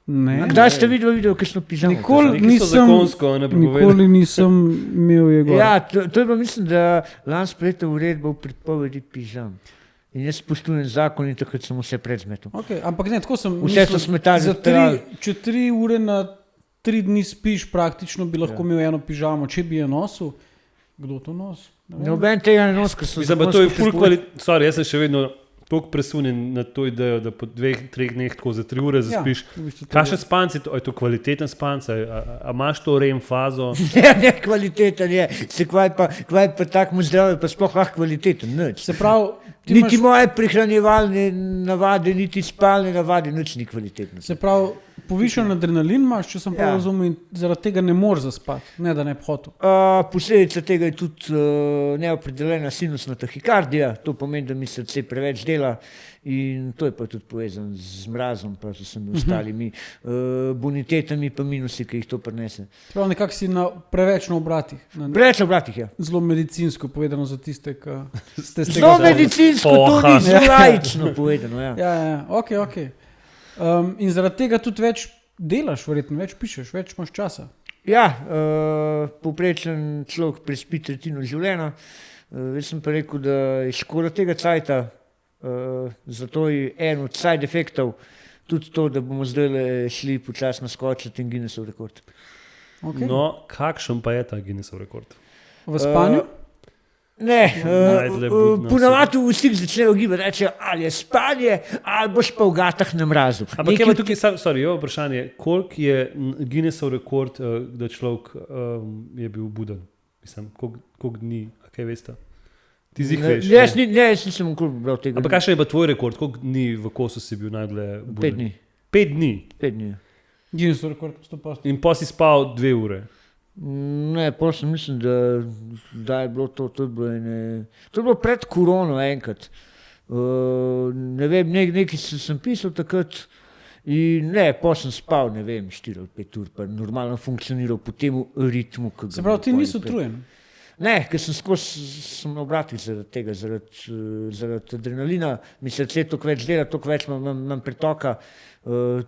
Ne, Kdaj ste videli kakšno pižamo? Nikoli. Neki so Nisem- zakonsko ne prepovedali. nikoli nisem imel jego. Ja, to je pa mislim, da lani sprejeta uredba v prepovedi pižam. In jaz spoštujem zakon in takrat sem vse predzmetom. Okay, ampak ne, tako sem Vse so smetali za za tral. če 3 ure na 3 dni spiš, praktično bi lahko imel eno pižamo. Če bi jo nosil, kdo to nosi? Ne vem. Noben tega ne nosi, ker so Mislim, pa to je zakonsko full prepovedali. kvalitet. Sorry, jaz sem še vedno toliko presunjen na to idejo, da po 2-3 dneh tako za 3 ure zaspiš. v bistvu to Kakšen je. spanc je to? A je to kvaliteten spanc? A imaš to REM fazo? Ne, kvaliteten je. Se kvaj pa takmu zdravju, pa sploh lahko kvaliteten, nič. Se pravi, ti Niti imaš, moje prehranjevalne navade, niti spalne navade, nič ni kvalitetno. se pravi, povišen adrenalin imaš, če sem prav Ja. razumel, in zaradi tega ne moreš zaspati, ne da ne bi hotel. Posledica tega je tudi neopredeljena sinusna tahikardija, to pomeni, da mi srce preveč dela in to je pa tudi povezano z mrazom, pa z vsemi ostalimi bonitetami, pa minusi, ki jih to prinese. Se pravi, nekako si preveč na obratih. Preveč obratih je. Zelo medicinsko povedano za tiste, ki ste z tega Zelo zavoda. medicinsko, Poha. tudi zelo laično povedano. Ja. Ja, ok. In zaradi tega tudi več delaš, verjetno več pišeš, več imaš časa. Ja, povprečen človek prespi tretjino življenja. Jaz sem pa rekel, da je škoda tega cajta, Zato je en od side efektov tudi to, da bomo zdaj šli počasno skočiti in Guinnessov rekord. Okay. No, kakšen pa je ta Guinnessov rekord? V spanju? Ne, Najdlje budna ponavadi vsi začnejo gibati, rečejo, ali je spanje, ali boš pa v gatah na mrazu. Ampak je pa tukaj, vprašanje, koliko je Guinnessov rekord, da človek je bil buden? Mislim, koliko dni, a kaj veste? Ti zih veš? Jaz nisem nikoli bral tega. Ampak kakšen je pa tvoj rekord? Koliko dni v kosu si bil najdlje buden? 5 dni. 5 dni? 5 dni. Guinnessov rekord 100%. In pa si spal 2 ure? Ne, pol sem mislim, da je bilo to je bilo pred korono enkrat. Ne vem, nekaj sem pisal takrat in pol sem spal, ne vem, 4 ali 5 ur, pa normalno funkcioniral po tem ritmu. Se pravi, ti nisi utrujen? Ne, ker sem na obratih zaradi tega, zaradi adrenalina, mi srce toliko več dela, toliko več imam pretoka,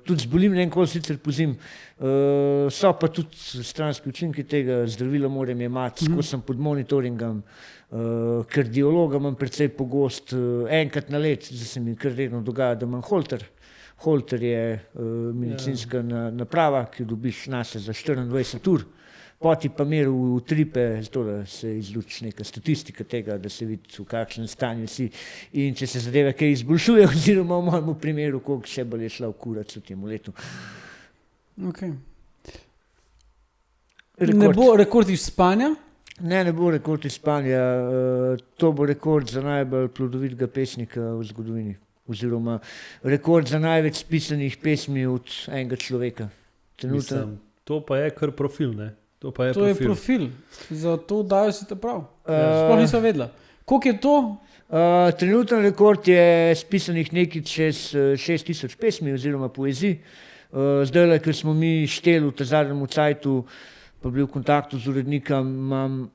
tudi zbolim, ne vem, koliko sicer pozim, so pa tudi stranski učinki tega, zdravila moram jemati, ko sem pod monitoringom, kardiologa imam precej pogost, enkrat na let, zdaj se mi kar redno dogaja, da imam holter. Holter je medicinska naprava, ki jo dobiš nase za 24 ur. Poti pa mer v tripe, zato da se izluči neka statistika tega, da se vidi, v kakšnem stanju si in če se zadeve kaj izboljšuje, oziroma v mojem primeru, koliko še bolj je šla v kurac v tem letu. Okay. Ne bo rekord iz spanja? Ne bo rekord iz spanja. To bo rekord za najbolj plodovitega pesnika v zgodovini. Oziroma rekord za največ spisanih pesmi od enega človeka. Mislim, to pa je kar profil, ne? To je profil, zato dajo si te prav. Sploh nisem vedela. Koliko je to? Trenutno rekord je spisanih nekaj čez 6000 pesmi oziroma poezij. Zdaj, ker smo mi šteli v zadnjem cajtu, pa bili v kontaktu z urednikom, imam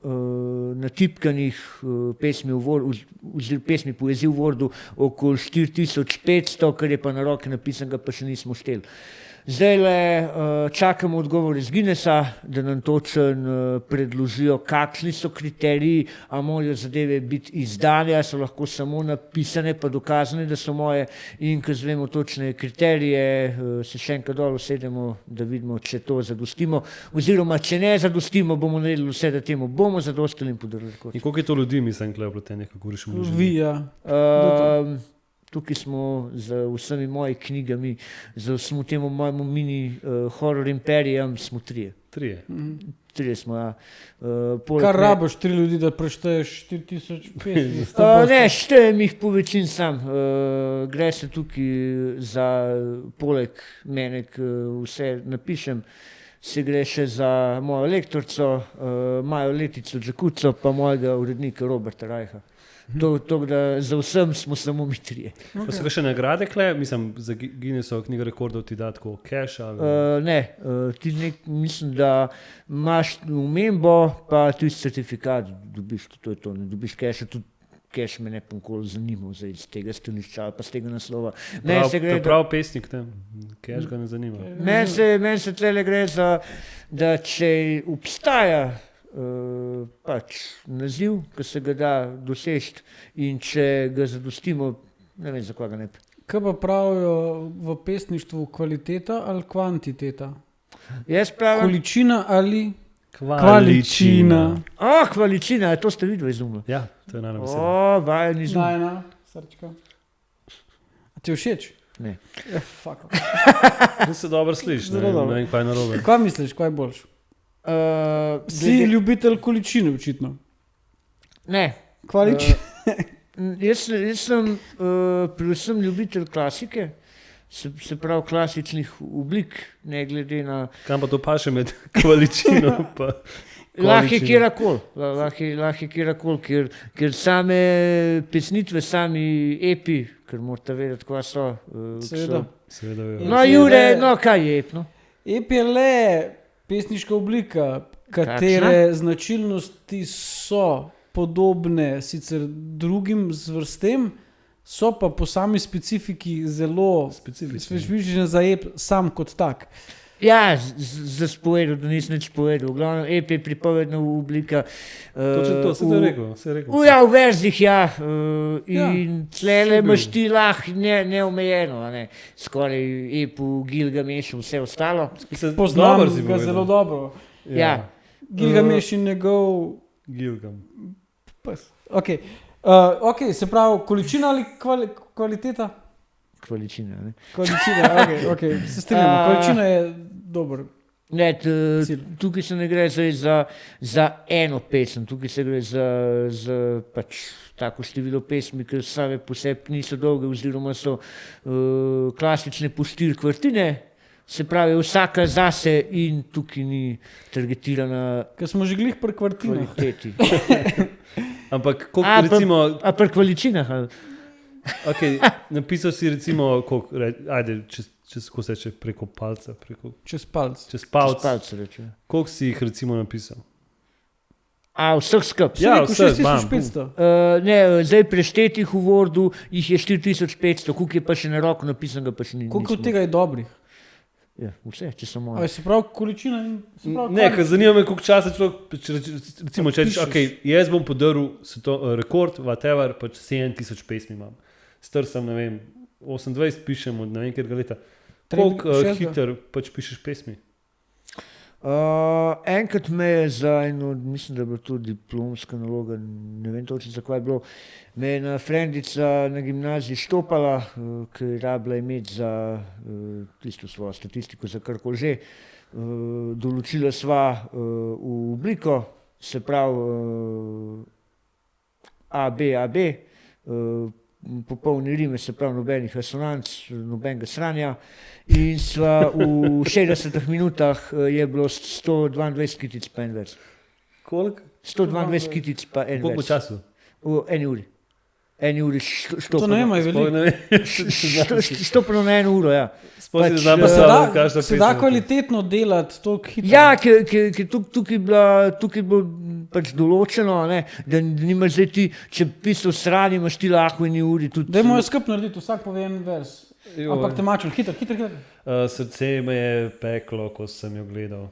natipkanih pesmi poezij v Wordu okoli 4500, kar je pa na roke napisanega, pa še nismo šteli. Zdaj čakamo odgovor iz Guinnessa, da nam točen predložijo, kakšni so kriteriji, a morajo zadeve biti izdane, a so lahko samo napisane, pa dokazane, da so moje, in ko zvemo točne kriterije, se še enkrat dol usedemo, da vidimo, če to zadostimo, oziroma če ne zadostimo, bomo naredili vse, da temu bomo zadostili in podarili rekord. In koliko je to ljudi, mislim, tukaj vpletenih, kako govoriš? Vi, ja. Tukaj smo z vsemi moji knjigami, z vsem temu mojemu mini horror imperijem, smo 3. 3 smo, ja. Kar rabiš 3 ljudi, da prešteješ 4000 pesmi? Ne, štejem jih po večin sam. Gre se tukaj za, poleg mene, ki vse napišem, se gre še za mojo lektorico, Majo Letico Džakuco, pa mojega urednika Roberta Rajha. To, da za vsem smo samo mi 3. Pa so ga še nagrade, mislim, za Guinnessov knjigo rekordov ti da tako cash? Ne, ti mislim, da imaš omembo, pa tudi certifikat dobiš, to je to, ne dobiš casha, tudi cash me ne pa nikoli zanimal iz tega stališča, pa z tega naslova. Prav pesnik, cash ga ne zanima. Meni se tlele gre za, da če obstaja pač naziv, ki se ga da doseči, in če ga zadostimo, ne vem, za koga ne. Kaj pa pravijo v pesništvu, kvaliteta ali kvantiteta? Jaz pravim količina ali kvaličina. Kvaličina, to ste videli izumno. Ja, to je najna beseda. Vajen izum. Najna, srčka. A ti je všeč? Ne. Fuck. To se dobro sliši, ne vem, kaj je narobe. Kaj misliš, kaj je boljš? Si ljubitelj količine, očitno. Ne. Jaz sem predvsem ljubitelj klasike, se pravi klasičnih oblik, ne glede na... Kam pa to paše med količino pa... Lahko je kjerakol, ker same pesnitve, sami epi, ker morate vedeti, kva so. Seveda. No, Jure, kaj je ep, no? Ep je le pesniška oblika, katere značilnosti so podobne sicer drugim zvrstem, so pa po sami specifiki zelo specifične za ep sam kot tak. Ja, za spovedal, da nisem nič povedal. V glavnem, EP je pripovedna oblika. Točno to, si to rekel. Ja, v verzih, ja. Ja, In tlele si bil. imaš ti lahko neomejeno, ne. Skoraj EP-u, Gilgamešu, vse ostalo. Poznam Dober si ga povedal. zelo dobro. Ja. Gilgameš in njegov Gilgam. pes. Okay. Ok, se pravi, količina ali kvaliteta? Količina, ne. Količina, okay. Se strinjamo, količina je dober. Ne, Cilj. tukaj se ne gre zdaj za eno pesem, tukaj se gre za pač tako število pesmi, ker same po sebi niso dolge oziroma so klasične po 4 kvartine, se pravi vsaka zase in tukaj ni targetirana Ker smo že glih pri kvartinah. kvaliteti. Ampak koliko recimo, A pri količinah, ali? okay, napisal si recimo, koliko, ajde, čez ko se reče, preko palca, Čez palc. čez palc. Palce reče. Koliko si jih recimo napisal? A vseh skup. Ja, Rekel, vse, 6500. Ne, zdaj preštetih v Wordu jih je 4500, koliko je pa še na roko napisano, pa še ni. Koliko od nismo. tega je dobrih? Ja, vse, če samo. Ali se pravi količina in se pravi Ne, ker zanima me, koliko časa človek, recimo, če rečeš, Pišeš. okay, jaz bom podaril rekord, whatever, pač 7000 pesmi imam. Star sem, ne vem, 28 pišem od ne vem katerega leta. Koliko hiter pač pišeš pesmi? Enkrat me je za eno, mislim, da je bila to diplomska naloga, ne vem točno zakaj je bilo, me je ena frendica na gimnaziji štopala, ker je rabila imeti za tisto svojo statistiko, za karkoli že. Določila sva v obliko, se pravi AB, popolni rime, se pravi nobenih asonanc, nobenega sranja. In sva v 60 minutah je bilo 122 kitic pa en vers. Koliko? 122 kitic pa en Koliko bo vers. času? V eni uri. Eni uri To ne vem, je Sploh veliko. ne vem. štopano na eno uro, ja. Sploh si Pač, ne znam eh, predstavljati, kakšna Se da pesem. kvalitetno delati, toliko hitro. Ja, ker tukaj je bilo pač določeno, ne, da nimaš zdaj ti, če pisal sranje, imaš ti lahko v eni uri tudi. Dajmo jo skupaj narediti, vsak pove en vers. Joj. Ampak temačen, hiter. Srce me je peklo, ko sem jo gledal.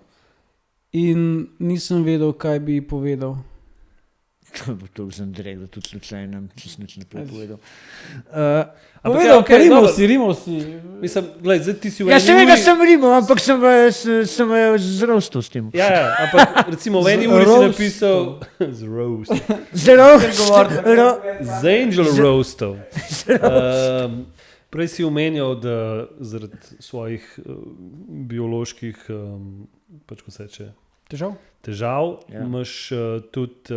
In nisem vedel, kaj bi ji povedal. To bo to za Andrej, da tudi slučajno, če sem nič ne prepovedal. Povedal, okej, rimal dobro. si. Mislim, gled, zdaj ti si v Ja, eni seveda uri- sem rimal, ampak sem zrostal s tem. Ja, ampak recimo v eni Z uri si roastom. napisal z roast. Zelo, Z angel roastov. Prej si omenjal, da zaradi svojih bioloških pač ko se reče, težav Ja. imaš tudi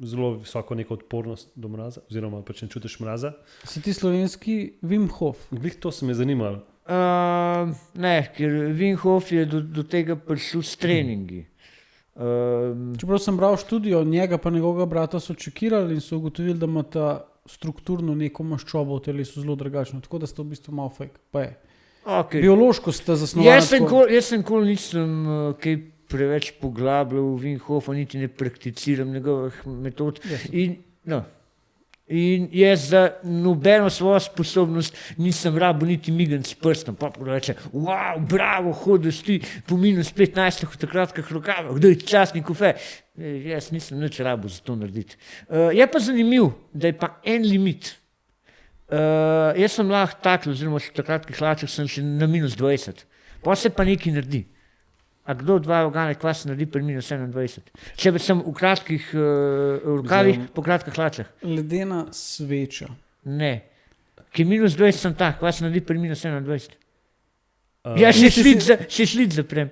zelo visoko neko odpornost do mraza, oziroma pač ne čutiš mraza. Si ti slovenski Wim Hof. Glih to se me je zanimalo. ne, ker Wim Hof je do tega prišel s treningi. Čeprav sem bral študijo, njega pa njegovega brata so čekirali in so ugotovili, da imata strukturno neko maščobo v telesu zelo drugačno, tako da sta v bistvu malo fake. Pa je. Okay. Biološko sta zasnovana. Jaz sem kol nisem kaj preveč poglabljal v Wim Hofa, niti ne prakticiram njegovih metod. In jaz za nobeno svojo sposobnost nisem rabo niti migen s prstom. Pa reče, wow, bravo, hodiš ti po minus 15 v takratkih rokavah, kdo je časnik ufe. Jaz nisem nič rabo za to narediti. Je pa zanimiv, da je pa en limit. Jaz sem lahko takle, oziroma v takratkih hlačah sem še na minus 20. Pa se pa nekaj naredi. A kdo dva organe kvas naredi pri minus 27? Če bi sem v kratkih rokavih, po kratkih hlačah. Ledena sveča. Ne. Ki minus 20 sem tak, kvas naredi pri minus 27. Uh, Ja, še šlic zaprem.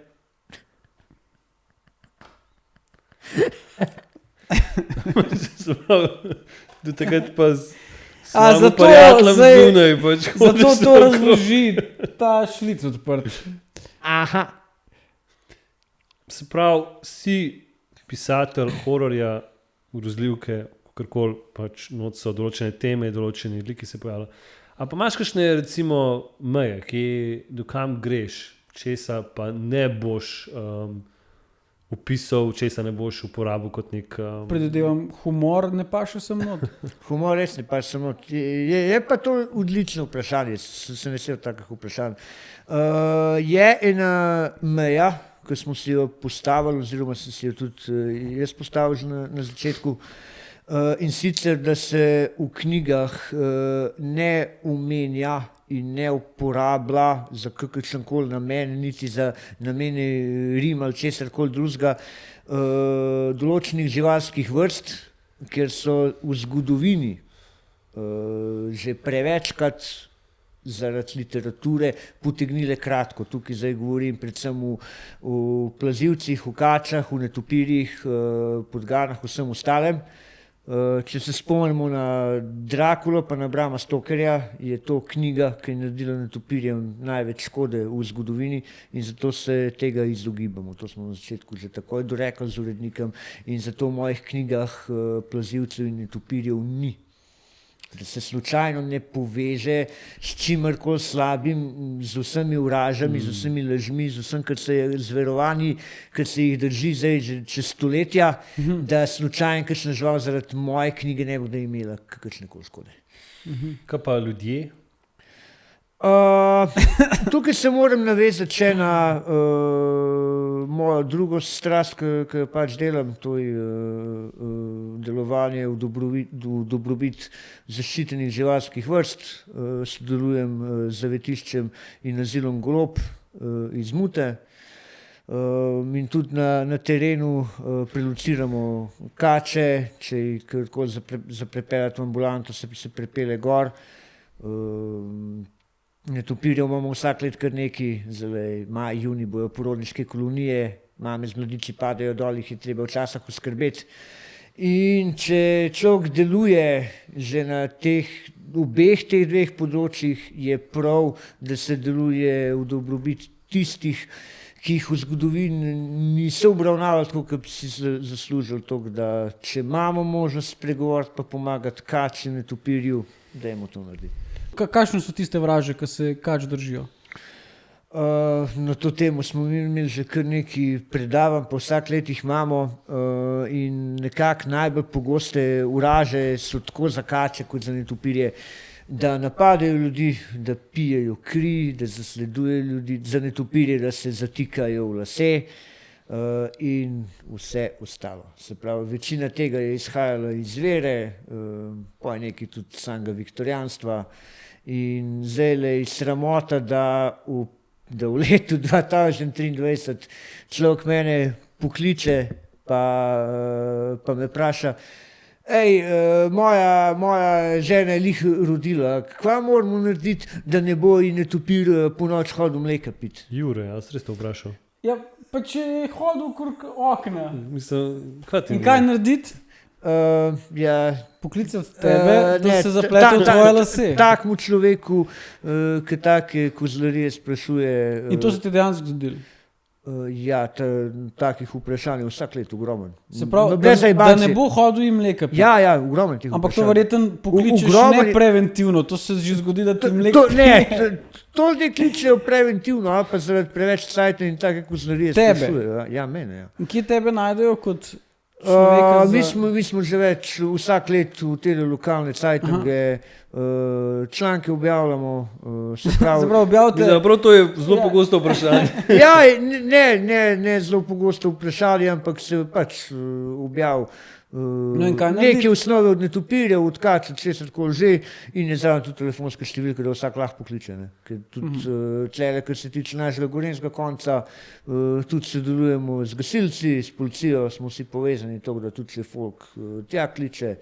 Do takrat pa z A, svojim zato prijateljem zdaj- zunaj. Pač Zato hodiš to naokrog. razloži ta šlic odprt. Aha. Se pravi, si pisatelj hororja, grozljivke, kakorkoli, pač not so določene teme, določeni liki se pojavljajo. A pa imaš kakšne recimo meje, do kam greš, česa pa ne boš opisov, česa ne boš uporabil kot nek. Predvidevam, humor ne paše sem not. Humor res ne pa samo. Je pa to odlično vprašanje, sem vesel takih vprašanj. Je ena meja, ki smo si jo postavili, oziroma sem si jo tudi jaz postavil že na začetku, in sicer, da se v knjigah ne omenja in ne uporablja za kakršen koli namen, niti za namene rim ali česarkoli drugega, določenih živalskih vrst, ker so v zgodovini že prevečkrat zaradi literature potegnile kratko. Tukaj zdaj govorim predvsem v plazilcih, v kačah, v netopirjih, podganah, vsem ostalem. Če se spomnimo na Drakulo pa na Brama Stokerja, je to knjiga, ki je naredila netopirjem največ škode v zgodovini in zato se tega izogibamo. To smo na začetku že takoj dorekli z urednikom in zato v mojih knjigah plazilcev in netopirjev ni. Da se slučajno ne poveže s čimerkoli slabim, z vsemi uražami, z vsemi lažmi, z vsem, kar se je zverovanji, kar se jih drži zdaj že čez stoletja, da slučajno kakšna žival zaradi moje knjige ne bo da imela kakšne koli škode. Kaj pa ljudje? Tukaj se moram navezati še na mojo drugo strast, ki pač delam, to je delovanje v dobrobit zaščitenih živalskih vrst. Sodelujem z zavetiščem in azilom Golob iz Mute in tudi na terenu prelociramo kače, če jih karkoli zaprepeljati v ambulanto, se prepele gor. Netopirjev imamo vsak let kar nekaj, zdaj maj, juni bojo porodniške kolonije, mame z mladiči padajo dol, jih je treba včasih poskrbeti. In če človek deluje že na obeh teh dveh področjih, je prav, da se deluje v dobrobit tistih, ki jih v zgodovini niso obravnavali tako, kot bi si zaslužili, tako da če imamo možnost spregovoriti pa pomagati kači netopirju, dajmo to narediti. Kakšne so tiste vraže, ki se kač držijo? Na to temo smo imeli že kar nekaj predavanj, pa vsak let jih imamo in nekako najbolj pogoste vraže so tako za kače kot za netopirje, da napadajo ljudi, da pijejo kri, da zasledujejo ljudi, za netopirje, da se zatikajo v lase in vse ostalo. Se pravi, večina tega je izhajala iz vere, pa je nekaj tudi samega viktorijanstva in zdaj je sramota, da v letu 2023 človek mene pokliče pa me vpraša: moja žena je lih rodila, kva moramo narediti, da ne bo in netopir po noč hodil mleka piti? Jure, jaz res to vprašal. Ja, pa če je hodil okrog okna. Mislim, kaj ti In kaj narediti? Poklicati tebe, da se zaplete v tvoje lase. Takmu človeku, ki take kozlarije sprašuje. In to se ti dejansko zgodilo? Ja, takih vprašanj vsak let ogromen. Se pravi, da ne bo hodil in mleka piti. Ja, ogromen tih vprašanj. Ampak to verjetno pokličeš ne preventivno, to se že zgodi, da ti mleka piti. Ne, to ljudje kličejo preventivno, ali pa zaradi preveč cajta in take kozlarije sprašujejo. Ja, mene, ja. In kje tebe najdejo kot mi smo že več vsak let v te lokalne cajtinge, članke objavljamo, se pravi. Prav to je zelo pogosto vprašanje. Ja, ne zelo pogosto vprašanje, ampak se pač objav neke osnove od netopirjev, od kač, od česarkoli že in je zraven tudi telefonska številka, da vsak lahko pokliče. Ker tudi tlele, kar se tiče našega gorenjskega konca, tudi sodelujemo z gasilci, s policijo, smo vsi povezani, tako da tudi če folk tja kliče,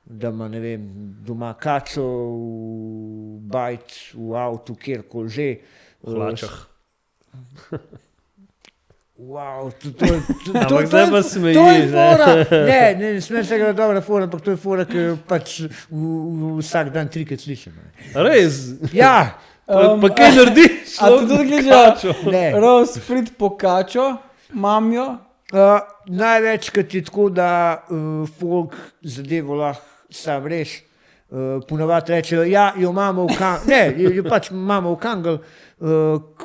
da ima, ne vem, doma kačo, v bajt, v avtu, kjerkoli že. V hlačah. Wow, ampak zdaj pa smeji. To je fora. Ne smem se ga dobra fora, ampak to je fora, ki pač vsak dan trikrat slišim. Res? Ja. Pa kaj narediš? A ti tudi gledajo? Rose prid po kačo, mamijo? Največkrat je tako, da folk zadevo lahko sam reš. ponavadi rečejo, ja, jo imamo v Kangl, ne, jo pač imamo v Kangl,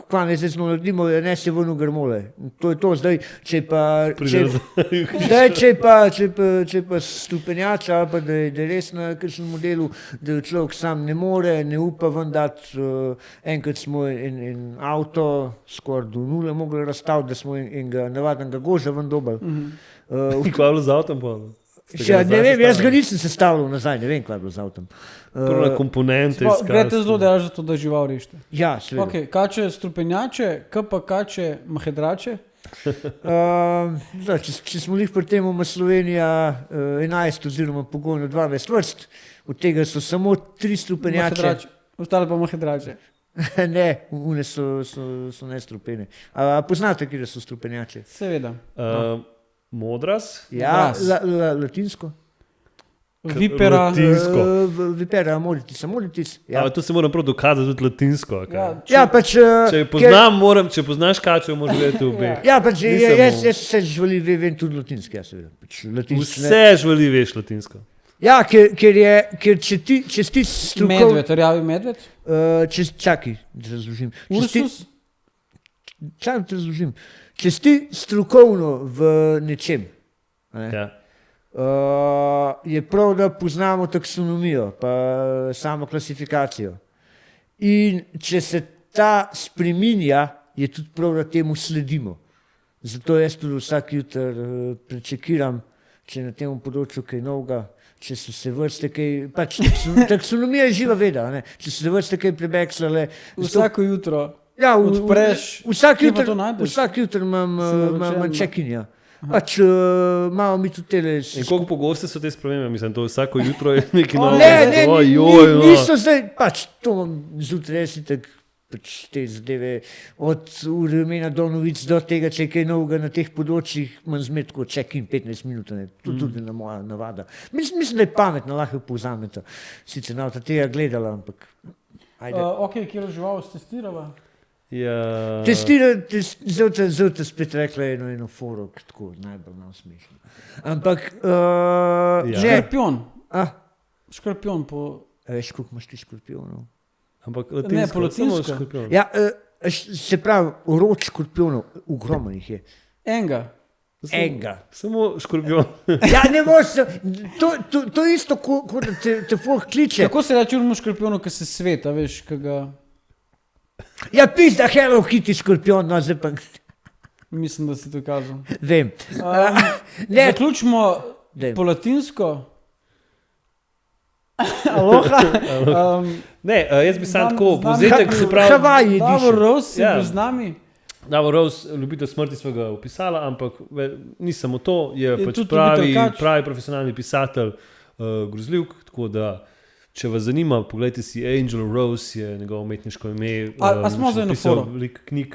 kva ne zdaj naredimo, ne se ven v grmole. To je to, zdaj, če pa stupenjača, ali pa da je res na kakšnem modelu, da človek sam ne more, ne upa ven dati, enkrat smo en avto skoraj do nule mogli razstaviti, da smo enega navadnega goža ven dobili. In kva je bilo z avtom? Ne vem, jaz ga nisem sestavljal nazaj, ne vem, kaj je bilo z avtom. Prve komponente. Grete zelo delaš za to, da žival rešite. Ja, seveda. Okay, kače strupenjače, pa kače mahedrače? Če smo lih pri tem, ima Slovenija 11 oziroma pogojno 12 vrst, od tega so samo 3 strupenjače. Ostale pa mahedrače. Ne, une so nestrupene. A poznate, kje so strupenjače? Seveda. Modras? Ja, latinsko. Vipera. Latinsko. Vipera molitis. Ja. To se moram prav dokazati tudi latinsko. Ja, pač, če poznaš kačo, moraš vedeti obe. Ja, pač jaz se živali vem tudi latinsko, ja, seveda. Pač vse živali veš latinsko. Ja, ker če ti strokovno... Medved, rjavi medved? Čakaj, da razložim. Ursus? Čakaj, da razložim. Če si strokovno v nečem, je prav, da poznamo taksonomijo, pa samo klasifikacijo. In če se ta spreminja, je tudi prav, da temu sledimo. Zato jaz tudi vsak jutr prečekiram, če na tem področju kaj novega, če so se vrste kaj, pač taksonomija je živa veda, ne? Če so se vrste kaj prebeksale. Vsako jutro. Ja, odpreš, vsak jutr imam check-in. Pač malo mi tudi tele... In koliko pogoste so te spremembe? Mislim, to vsako jutro je nekaj novega. Ne, niso zdaj, pač to imam zjutraj, jaz tako, pač te zadeve, od vremena do novic do tega, če je kaj novega na teh področjih, imam zmed tako check-in 15 minut, to tudi na moja navada. Mislim, da je pametno, lahko povzamete. Sicer na tega gledala, ampak... Ok, kjer žival ste testirala? Ja. Zdaj te spet rekla eno foro, tako najbolj nam smešno. Ampak... Škorpion. Škorpion po... Veš, koliko imaš ti škorpionov? Ampak ne, po latinsko. Ja, se pravi, rod škorpionov, ogromno jih je. Enga. Samo škorpion. Ja, ne moš, to isto, kot da te folk kliče. Kako se reče urmo škorpionu, ki se sveta, veš, kaj ga... Ja, pizda, Hello Kitty škorpion, no, zdaj pa... Mislim, da si to kazal. Vem. Zaključimo po latinsko. Aloha. Jaz bi sam tako povzetek, se pravi... Havaji, Davor Rose je bil z nami. Davor Rose, ljubitelj smrti smo ga opisala, ampak ni samo to, je pač pravi profesionalni pisatelj grozljivk, tako da, če vas zanima, pogledajte si Angel Rose, je njegovo umetniško ime. A smo za eno foro? Veliko knjig.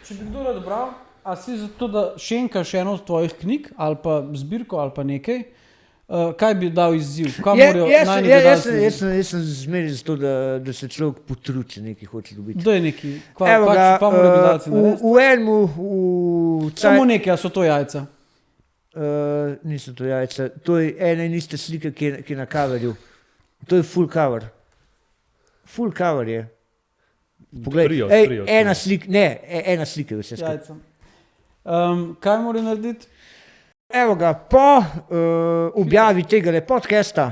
Če bi kdo rad bral, a si zato, da šenkaš eno od tvojih knjig, ali pa zbirko, ali pa nekaj, kaj bi dal izziv? Jaz sem zmeri za to, da se človek potrudi, če nekaj hoče dobiti. To je nekaj. Kva mora bi dati narediti? V enemu... Samo nekaj, a so to jajca? Niso to jajca. To je ena in ista slika, ki je na coverju. To je full cover. Full cover je. Poglej, ena slika je vse skupaj. Kaj mora narediti? Evo ga, po objavi tega podcasta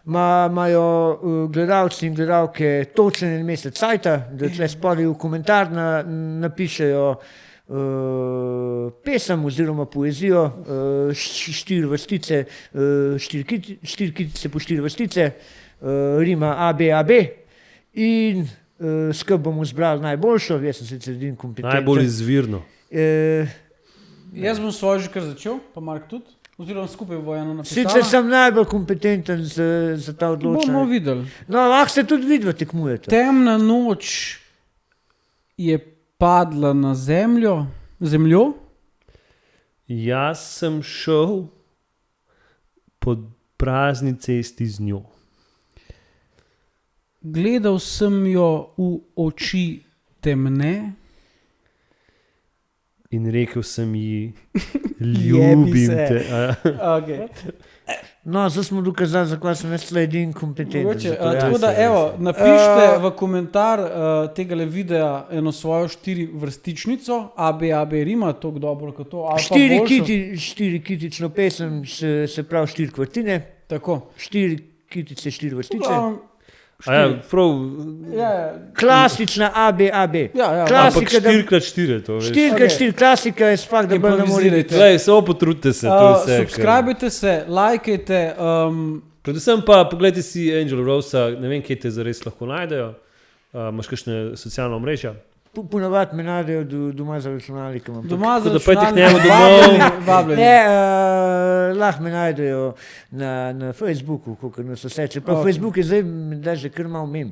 imajo gledalci in gledalke točen en mesec cajta, da tle spodaj v komentar napišejo pesem oziroma poezijo, 4 vrstice, 4 kitice po 4 vrstice, rima ABAB in skupaj bomo zbrali najboljšo, jaz sem sicer edin kompetenten. Najbolj izvirno. Jaz bom svoj že kar začel, pa Mark tudi, oziroma skupaj bo eno napisala. Sicer sem najbolj kompetenten za ta odločanje. Bomo videli. No, lahko se tudi vidva tekmujete. Temna noč je padla na zemljo. Jaz sem šel po prazni cesti z njo. Gledal sem jo v oči temne. In rekel sem ji, ljubim te. Okay. No, zdaj smo dokazali, zakaj sem jaz edin kompetenten. Mogoče, za to, ja. tako da, evo, napišite v komentar tega videa eno svojo 4 vrstičnico, AB rima, tako dobro kot to. ali pa boljšo. 4 kitično pesem, se pravi 4 kvartine, Tako. 4 kitice, 4 vrstice. Prav, Klasična AB. Ja, ampak Klasika, 4x4 to, veš. 4x4, klasika je fakt, da bolj ne more biti. Improvizirajte. Glej, samo potrudite se, to je vse. Subskrbite se, lajkajte. Predvsem pa pogledajte si Angel Rose, ne vem, kje te zares lahko najdejo. Imaš kakšne socialne omrežja? Ponovadi me najdejo doma za računalnikom. Doma za Tako da pojdite k računalnik, njemu vabljeni. Ne, lahko me najdejo na Facebooku, kakor nas vse. Čeprav Facebook je zdaj, da že kar malo mem.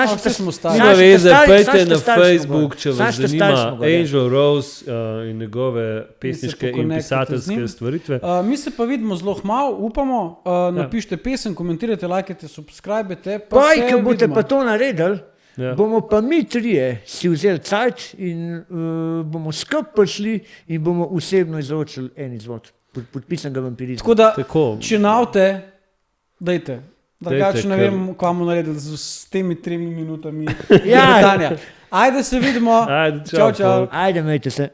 Vse smo stari. Nima veze, stari pojdite smo na gor. Facebook, če vas Sašta stari zanima smo gor, ja. Angel Rose in njegove pesniške in pokonektajte z pisateljske njim. stvaritve. Mi se pa vidimo zelo malo, upamo. Napišite pesem, komentirajte, lajkajte, subskrbite. Poj, ko boste pa to naredili, Ja. bomo pa mi trije si vzeli cajt in bomo skupaj prišli in bomo osebno izročili en izvod. Podpisan ga vampirizma. Tako da, Tako. če navte, dajte. Drugače ne ker- vem, kaj bomo naredili s temi 3 minutami Ja. letanja. Ajde se vidimo. Ajde, Čau, čau. folk. Ajde, majte se.